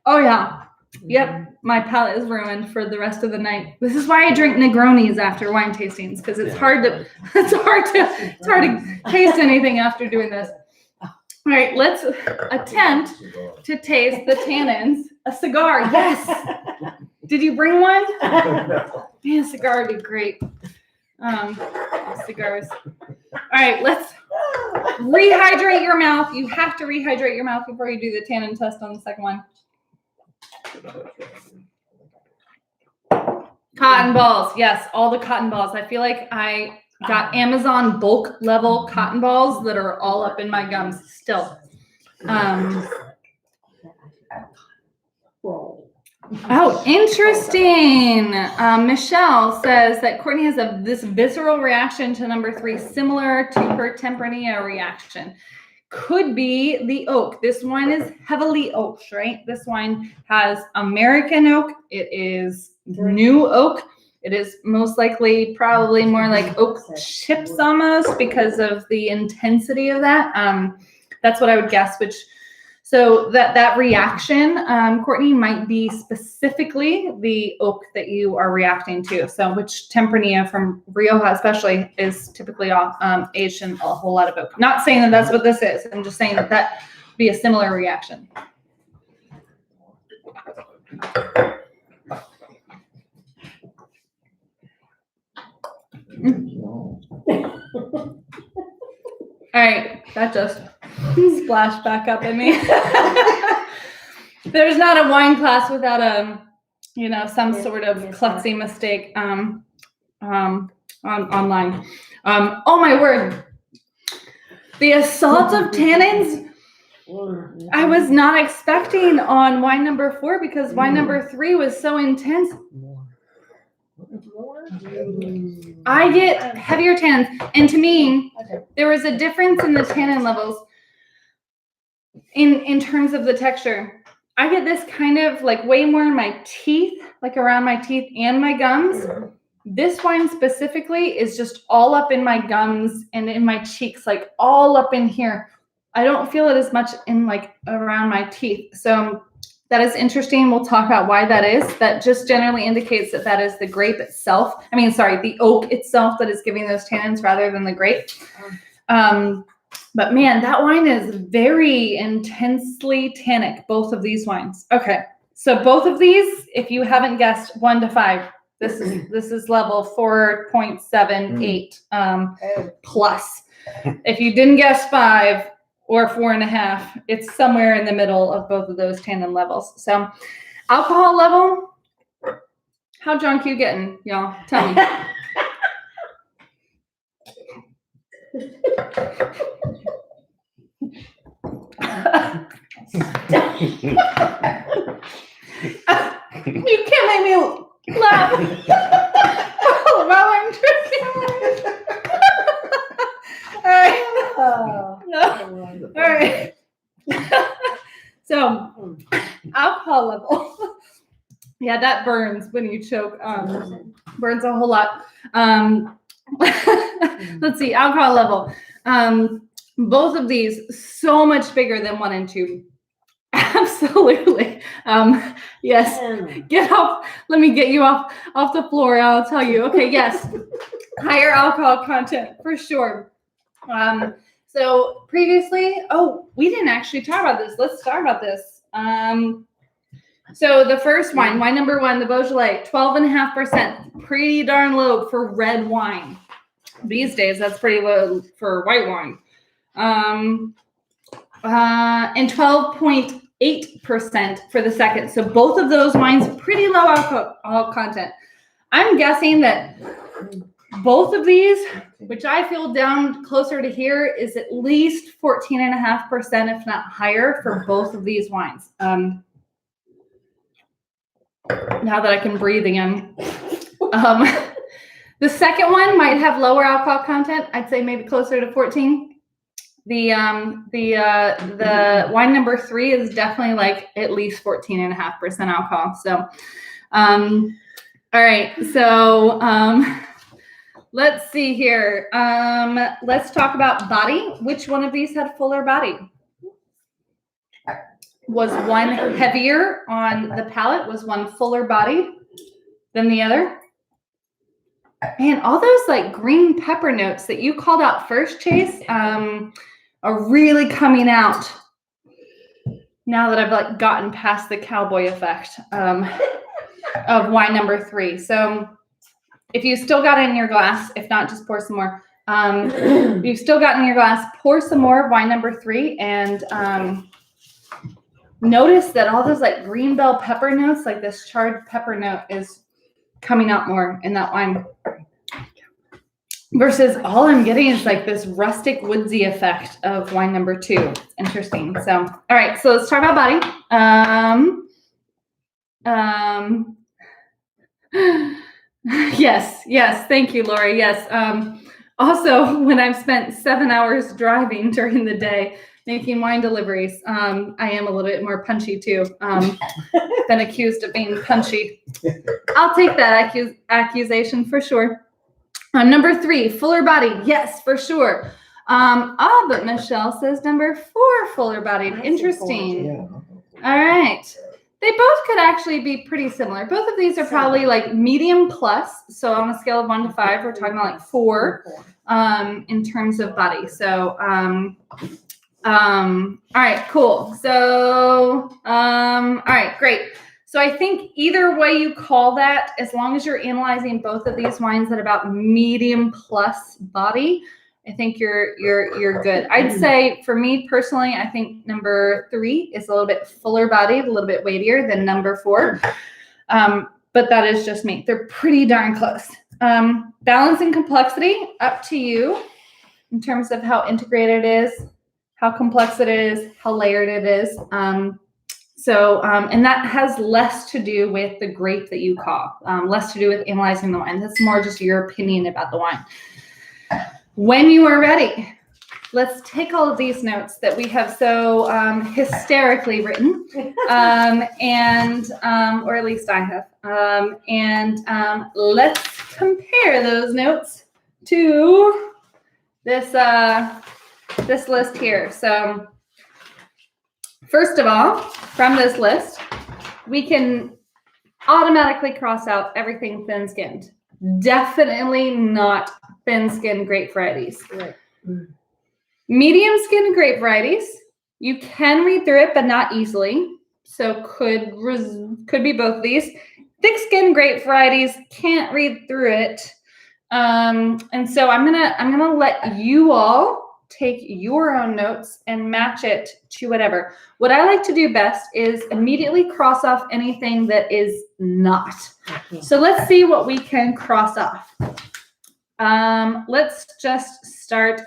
Oh yeah. Yep, my palate is ruined for the rest of the night. This is why I drink Negronis after wine tastings, because it's hard to taste anything after doing this. All right, let's attempt to taste the tannins. A cigar, yes. Did you bring one? Man, a cigar would be great. Cigars. All right, let's rehydrate your mouth. You have to rehydrate your mouth before you do the tannin test on the second one. Cotton balls. Yes, all the cotton balls. I feel like I got Amazon bulk level cotton balls that are all up in my gums still. Oh, interesting. Michelle says that Courtney has this visceral reaction to number 3, similar to her Tempranillo reaction. Could be the oak. This wine is heavily oaked, right? This wine has American oak. It is new oak. It is most likely probably more like oak chips almost because of the intensity of that. That's what I would guess, so that reaction, Courtney, might be specifically the oak that you are reacting to. So which Tempranillo from Rioja especially is typically aged in a whole lot of oak. Not saying that that's what this is. I'm just saying that be a similar reaction. All right, that just splashed back up at me. There's not a wine class without some sort of klutzy mistake online. Oh my word. The assault of tannins I was not expecting on wine number 4 because wine number 3 was so intense. I get heavier tannins. And to me, there was a difference in the tannin levels in terms of the texture. I get this kind of like way more in my teeth, like around my teeth and my gums. This wine specifically is just all up in my gums and in my cheeks, like all up in here. I don't feel it as much in like around my teeth. So that is interesting. We'll talk about why that is. That just generally indicates that that is the grape itself. The oak itself that is giving those tannins rather than the grape. But man, that wine is very intensely tannic, both of these wines. Okay, so both of these, if you haven't guessed 1 to 5, this is level 4.78 plus. If you didn't guess 5 or 4.5, it's somewhere in the middle of both of those tannin levels. So alcohol level, how drunk you getting, y'all? Tell me. You can't make me laugh while I'm drinking. All right. All right. So, alcohol level. Yeah, that burns when you choke. Burns a whole lot. Let's see, alcohol level. Both of these so much bigger than 1 and 2. Absolutely. Yes. Get off. Let me get you off the floor. I'll tell you. Okay. Yes. Higher alcohol content for sure. So previously, we didn't actually talk about this. Let's talk about this. So the first wine number 1, the Beaujolais, 12.5%, pretty darn low for red wine. These days, that's pretty low for white wine. And 12.8% for the second. So both of those wines, pretty low alcohol content. I'm guessing that both of these, which I feel down closer to here, is at least 14.5%, if not higher, for both of these wines. Now that I can breathe again. The second one might have lower alcohol content. I'd say maybe closer to 14. The wine number 3 is definitely like at least 14.5% alcohol. So, all right. So, let's see here. Let's talk about body. Which one of these had fuller body? Was one heavier on the palate? Was one fuller body than the other? Man, all those like green pepper notes that you called out first, Chase, are really coming out now that I've like gotten past the cowboy effect of wine number 3. So if you still got it in your glass, if not, just pour some more. You've still got it in your glass, pour some more of wine number 3 and notice that all those like green bell pepper notes, like this charred pepper note is coming out more in that wine. Versus all I'm getting is like this rustic woodsy effect of wine number 2. It's interesting. So, all right. So let's talk about body. Yes. Thank you, Lori. Yes. Also, when I've spent 7 hours driving during the day making wine deliveries, I am a little bit more punchy too. Been accused of being punchy. I'll take that accusation for sure. Number 3, fuller body. Yes, for sure. But Michelle says number 4, fuller bodied. Interesting. Yeah. All right. They both could actually be pretty similar. Both of these are probably like medium plus. So on a scale of 1 to 5, we're talking about like 4 in terms of body. So All right, cool. So, all right, great. So I think either way you call that, as long as you're analyzing both of these wines at about medium plus body, I think you're good. I'd say for me personally, I think number 3 is a little bit fuller bodied, a little bit weightier than number 4. But that is just me. They're pretty darn close. Balance and complexity, up to you in terms of how integrated it is, how complex it is, how layered it is. And that has less to do with the grape that you call, less to do with analyzing the wine. That's more just your opinion about the wine. When you are ready, let's take all of these notes that we have so hysterically written, or at least I have, let's compare those notes to this list here. So first of all, from this list, we can automatically cross out everything thin-skinned. Definitely not thin-skinned grape varieties. Right. Medium-skinned grape varieties, you can read through it, but not easily. So could be both of these. Thick-skinned grape varieties can't read through it. And so I'm gonna let you all take your own notes and match it to whatever. What I like to do best is immediately cross off anything that is not. So let's see what we can cross off. Let's just start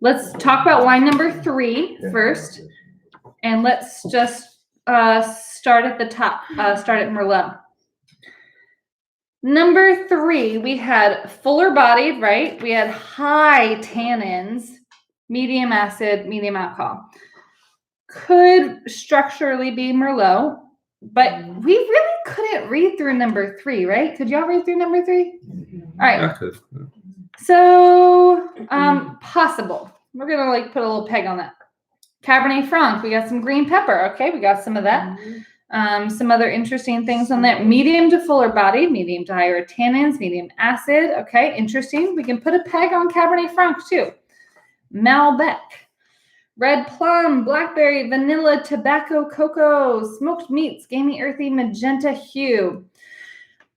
let's talk about wine number 3 first. And let's just start at the top, start at Merlot. Number 3, we had fuller bodied, right? We had high tannins, medium acid, medium alcohol. Could structurally be Merlot, but we really couldn't read through number 3, right? Could y'all read through number 3? All right. I could. So, possible. We're going to put a little peg on that. Cabernet Franc, we got some green pepper. Okay, we got some of that. Some other interesting things on that. Medium to fuller body, medium to higher tannins, medium acid. Okay, interesting. We can put a peg on Cabernet Franc too. Malbec, red plum, blackberry, vanilla, tobacco, cocoa, smoked meats, gamey, earthy, magenta hue.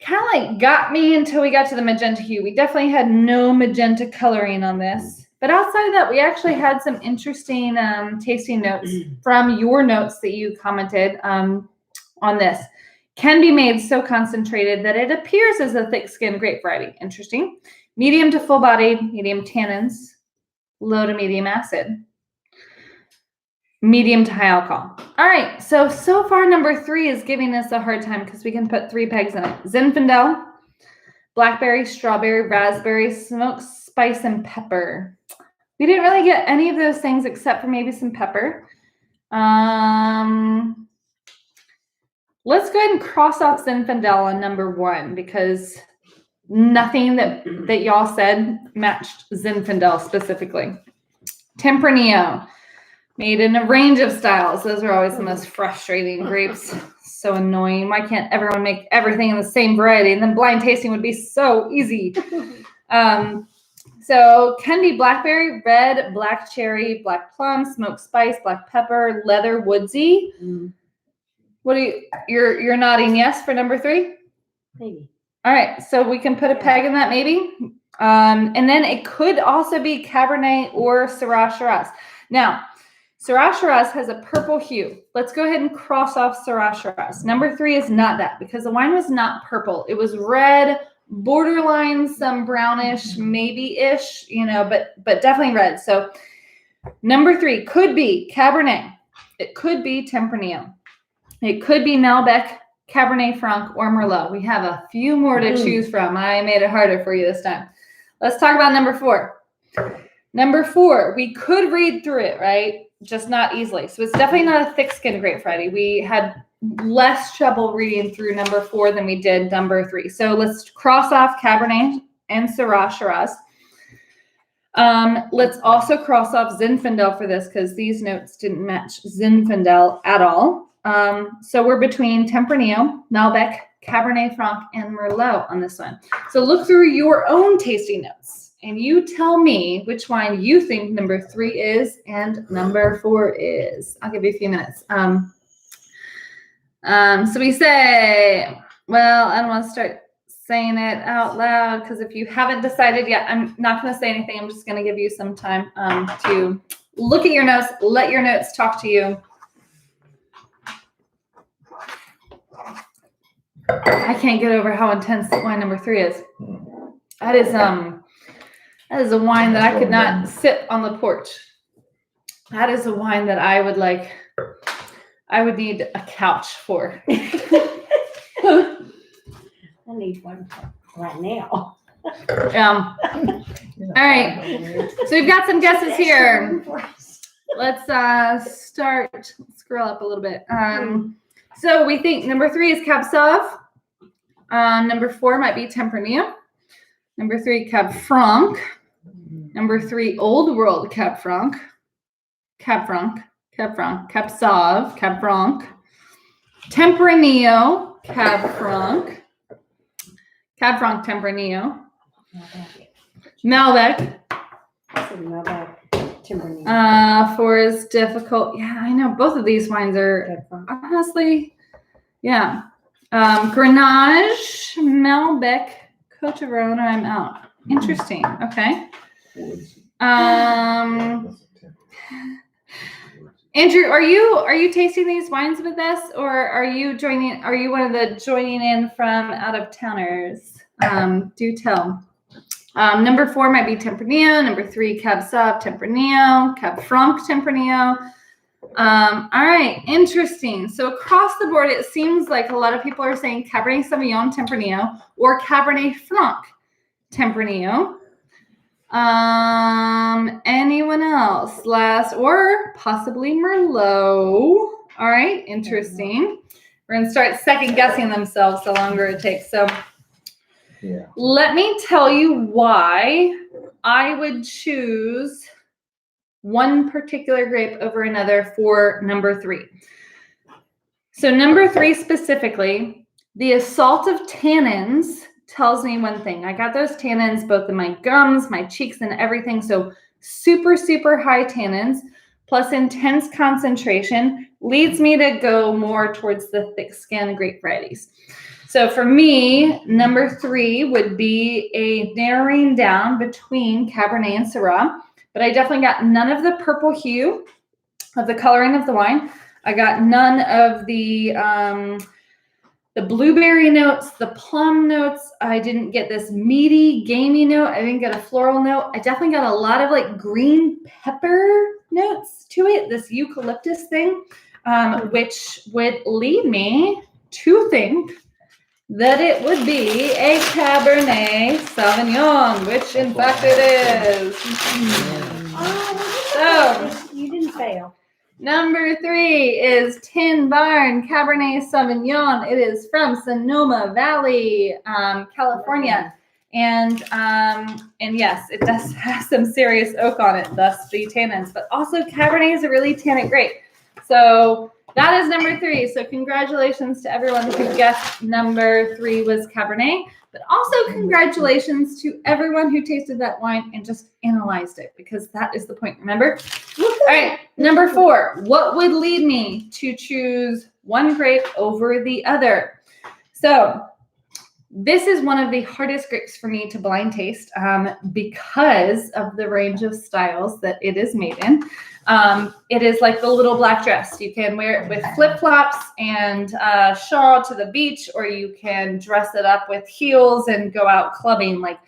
Kind of got me until we got to the magenta hue. We definitely had no magenta coloring on this. But outside of that, we actually had some interesting tasting notes from your notes that you commented on this. Can be made so concentrated that it appears as a thick-skinned grape variety. Interesting. Medium to full-bodied, medium tannins, low to medium acid, medium to high alcohol. All right, so far number 3 is giving us a hard time because we can put 3 pegs in it. Zinfandel, blackberry, strawberry, raspberry, smoked spice, and pepper. We didn't really get any of those things except for maybe some pepper. Let's go ahead and cross off Zinfandel on number 1 because nothing that y'all said matched Zinfandel specifically. Tempranillo, made in a range of styles. Those are always the most frustrating grapes. So annoying. Why can't everyone make everything in the same variety? And then blind tasting would be so easy. So can be blackberry, red, black cherry, black plum, smoked spice, black pepper, leather, woodsy. What do you're nodding yes for number 3? Maybe. All right, so we can put a peg in that maybe. And then it could also be Cabernet or Syrah Shiraz. Now, Syrah Shiraz has a purple hue. Let's go ahead and cross off Syrah Shiraz. Number 3 is not that because the wine was not purple. It was red, borderline some brownish, maybe-ish, but definitely red. So number 3 could be Cabernet. It could be Tempranillo. It could be Malbec, Cabernet Franc, or Merlot. We have a few more to choose from. I made it harder for you this time. Let's talk about number 4. Number 4, we could read through it, right? Just not easily. So it's definitely not a thick-skinned grape variety. We had less trouble reading through number 4 than we did number 3. So let's cross off Cabernet and Syrah Shiraz. Let's also cross off Zinfandel for this because these notes didn't match Zinfandel at all. So we're between Tempranillo, Malbec, Cabernet Franc, and Merlot on this one. So look through your own tasting notes and you tell me which wine you think number 3 is and number 4 is. I'll give you a few minutes. So we say, well, I don't want to start saying it out loud because if you haven't decided yet, I'm not going to say anything. I'm just going to give you some time to look at your notes, let your notes talk to you. I can't get over how intense wine number 3 is. That is a wine that I could not sit on the porch. That is a wine that I would need a couch for. I need one right now. All right. So we've got some guesses here. Let's start. Scroll up a little bit. So we think number 3 is Cab Sauv. Number 4 might be Tempranillo. Number 3, Cab Franc. Number 3, Old World Cab Franc. Cab Franc. Cab Franc. Cab Sauv. Cab Franc. Tempranillo Cab Franc. Cab Franc Tempranillo. Malbec. 4 is difficult. Yeah, I know. Both of these wines are honestly, yeah. Grenache, Malbec, Cote Verona, I'm out. Interesting. Okay. Andrew, are you tasting these wines with us, or are you one of the joining in from out of towners? Do tell. Number 4 might be Tempranillo. Number 3, Cab Sauv Tempranillo. Cab Franc Tempranillo. All right, interesting. So across the board, it seems like a lot of people are saying Cabernet Sauvignon Tempranillo or Cabernet Franc Tempranillo. Anyone else? Last, or possibly Merlot. All right, interesting. We're going to start second guessing themselves the longer it takes. So let me tell you why I would choose one particular grape over another for number 3. So number 3 specifically, the assault of tannins tells me one thing. I got those tannins both in my gums, my cheeks, and everything. So super, super high tannins plus intense concentration leads me to go more towards the thick skin grape varieties. So for me, number 3 would be a narrowing down between Cabernet and Syrah, but I definitely got none of the purple hue of the coloring of the wine. I got none of the blueberry notes, the plum notes. I didn't get this meaty, gamey note. I didn't get a floral note. I definitely got a lot of like green pepper notes to it, this eucalyptus thing, which would lead me to think that it would be a Cabernet Sauvignon, which in fact it is. So You didn't fail. number 3 is Tin Barn Cabernet Sauvignon. It is from Sonoma Valley, California. And yes, it does have some serious oak on it, thus the tannins. But also Cabernet is a really tannic grape. So that is number 3. So congratulations to everyone who guessed number 3 was Cabernet. But also congratulations to everyone who tasted that wine and just analyzed it, because that is the point, remember? All right, number 4. What would lead me to choose one grape over the other? So this is one of the hardest grapes for me to blind taste because of the range of styles that it is made in. It is like the little black dress. You can wear it with flip-flops and a shawl to the beach, or you can dress it up with heels and go out clubbing. Like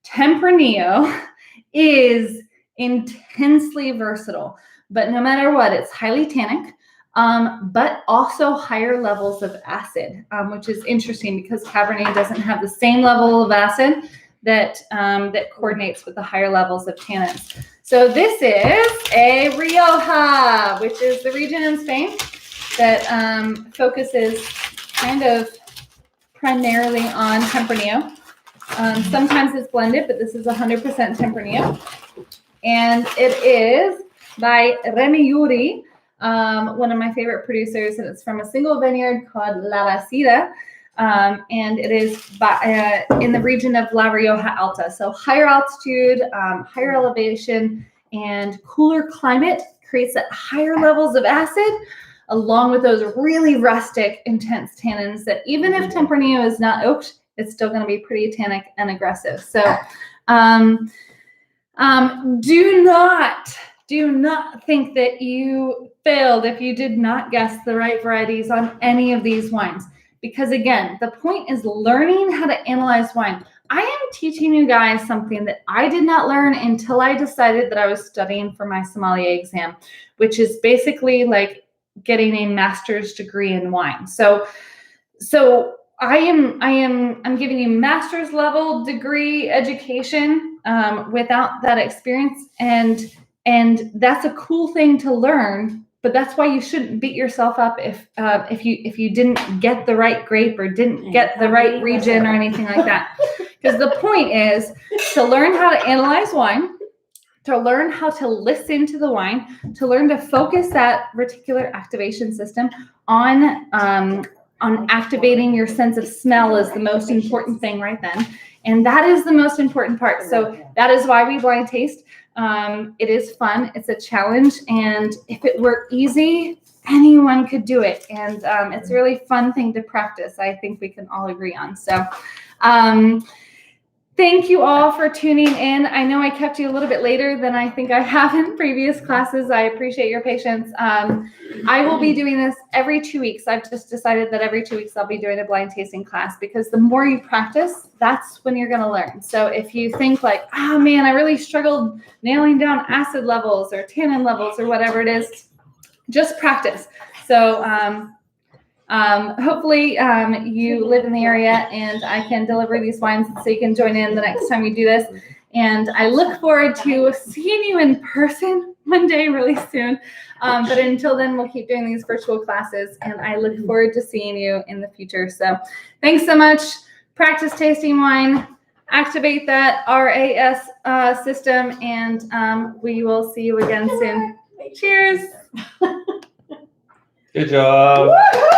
Tempranillo is intensely versatile, but no matter what, it's highly tannic. But also higher levels of acid, which is interesting because Cabernet doesn't have the same level of acid that coordinates with the higher levels of tannins. So this is a Rioja, which is the region in Spain that focuses kind of primarily on Tempranillo. Sometimes it's blended, but this is 100% Tempranillo. And it is by Remy Yuri, one of my favorite producers, and it's from a single vineyard called La Bastida. and it is in the region of La Rioja Alta. So higher altitude, higher elevation, and cooler climate creates that higher levels of acid, along with those really rustic, intense tannins that even if Tempranillo is not oaked, it's still going to be pretty tannic and aggressive. So do not think that you failed if you did not guess the right varieties on any of these wines. Because again, the point is learning how to analyze wine. I am teaching you guys something that I did not learn until I decided that I was studying for my sommelier exam, which is basically like getting a master's degree in wine. So I'm giving you master's level degree education without that experience, and that's a cool thing to learn. But that's why you shouldn't beat yourself up if you didn't get the right grape or didn't get the right region or anything like that. Because the point is to learn how to analyze wine, to learn how to listen to the wine, to learn to focus that reticular activation system on activating your sense of smell is the most important thing right then. And that is the most important part. So that is why we blind taste. It is fun. It's a challenge. And if it were easy, anyone could do it. And it's a really fun thing to practice. I think we can all agree on. So thank you all for tuning in. I know I kept you a little bit later than I think I have in previous classes. I appreciate your patience. I will be doing this every 2 weeks. I've just decided that every 2 weeks I'll be doing a blind tasting class, because the more you practice, that's when you're going to learn. So if you think like, oh man, I really struggled nailing down acid levels or tannin levels or whatever it is, just practice. So hopefully you live in the area and I can deliver these wines so you can join in the next time we do this. And I look forward to seeing you in person one day really soon. But until then, we'll keep doing these virtual classes, and I look forward to seeing you in the future. So thanks so much. Practice tasting wine, activate that RAS system, and we will see you again soon. Cheers. Good job. Woo-hoo!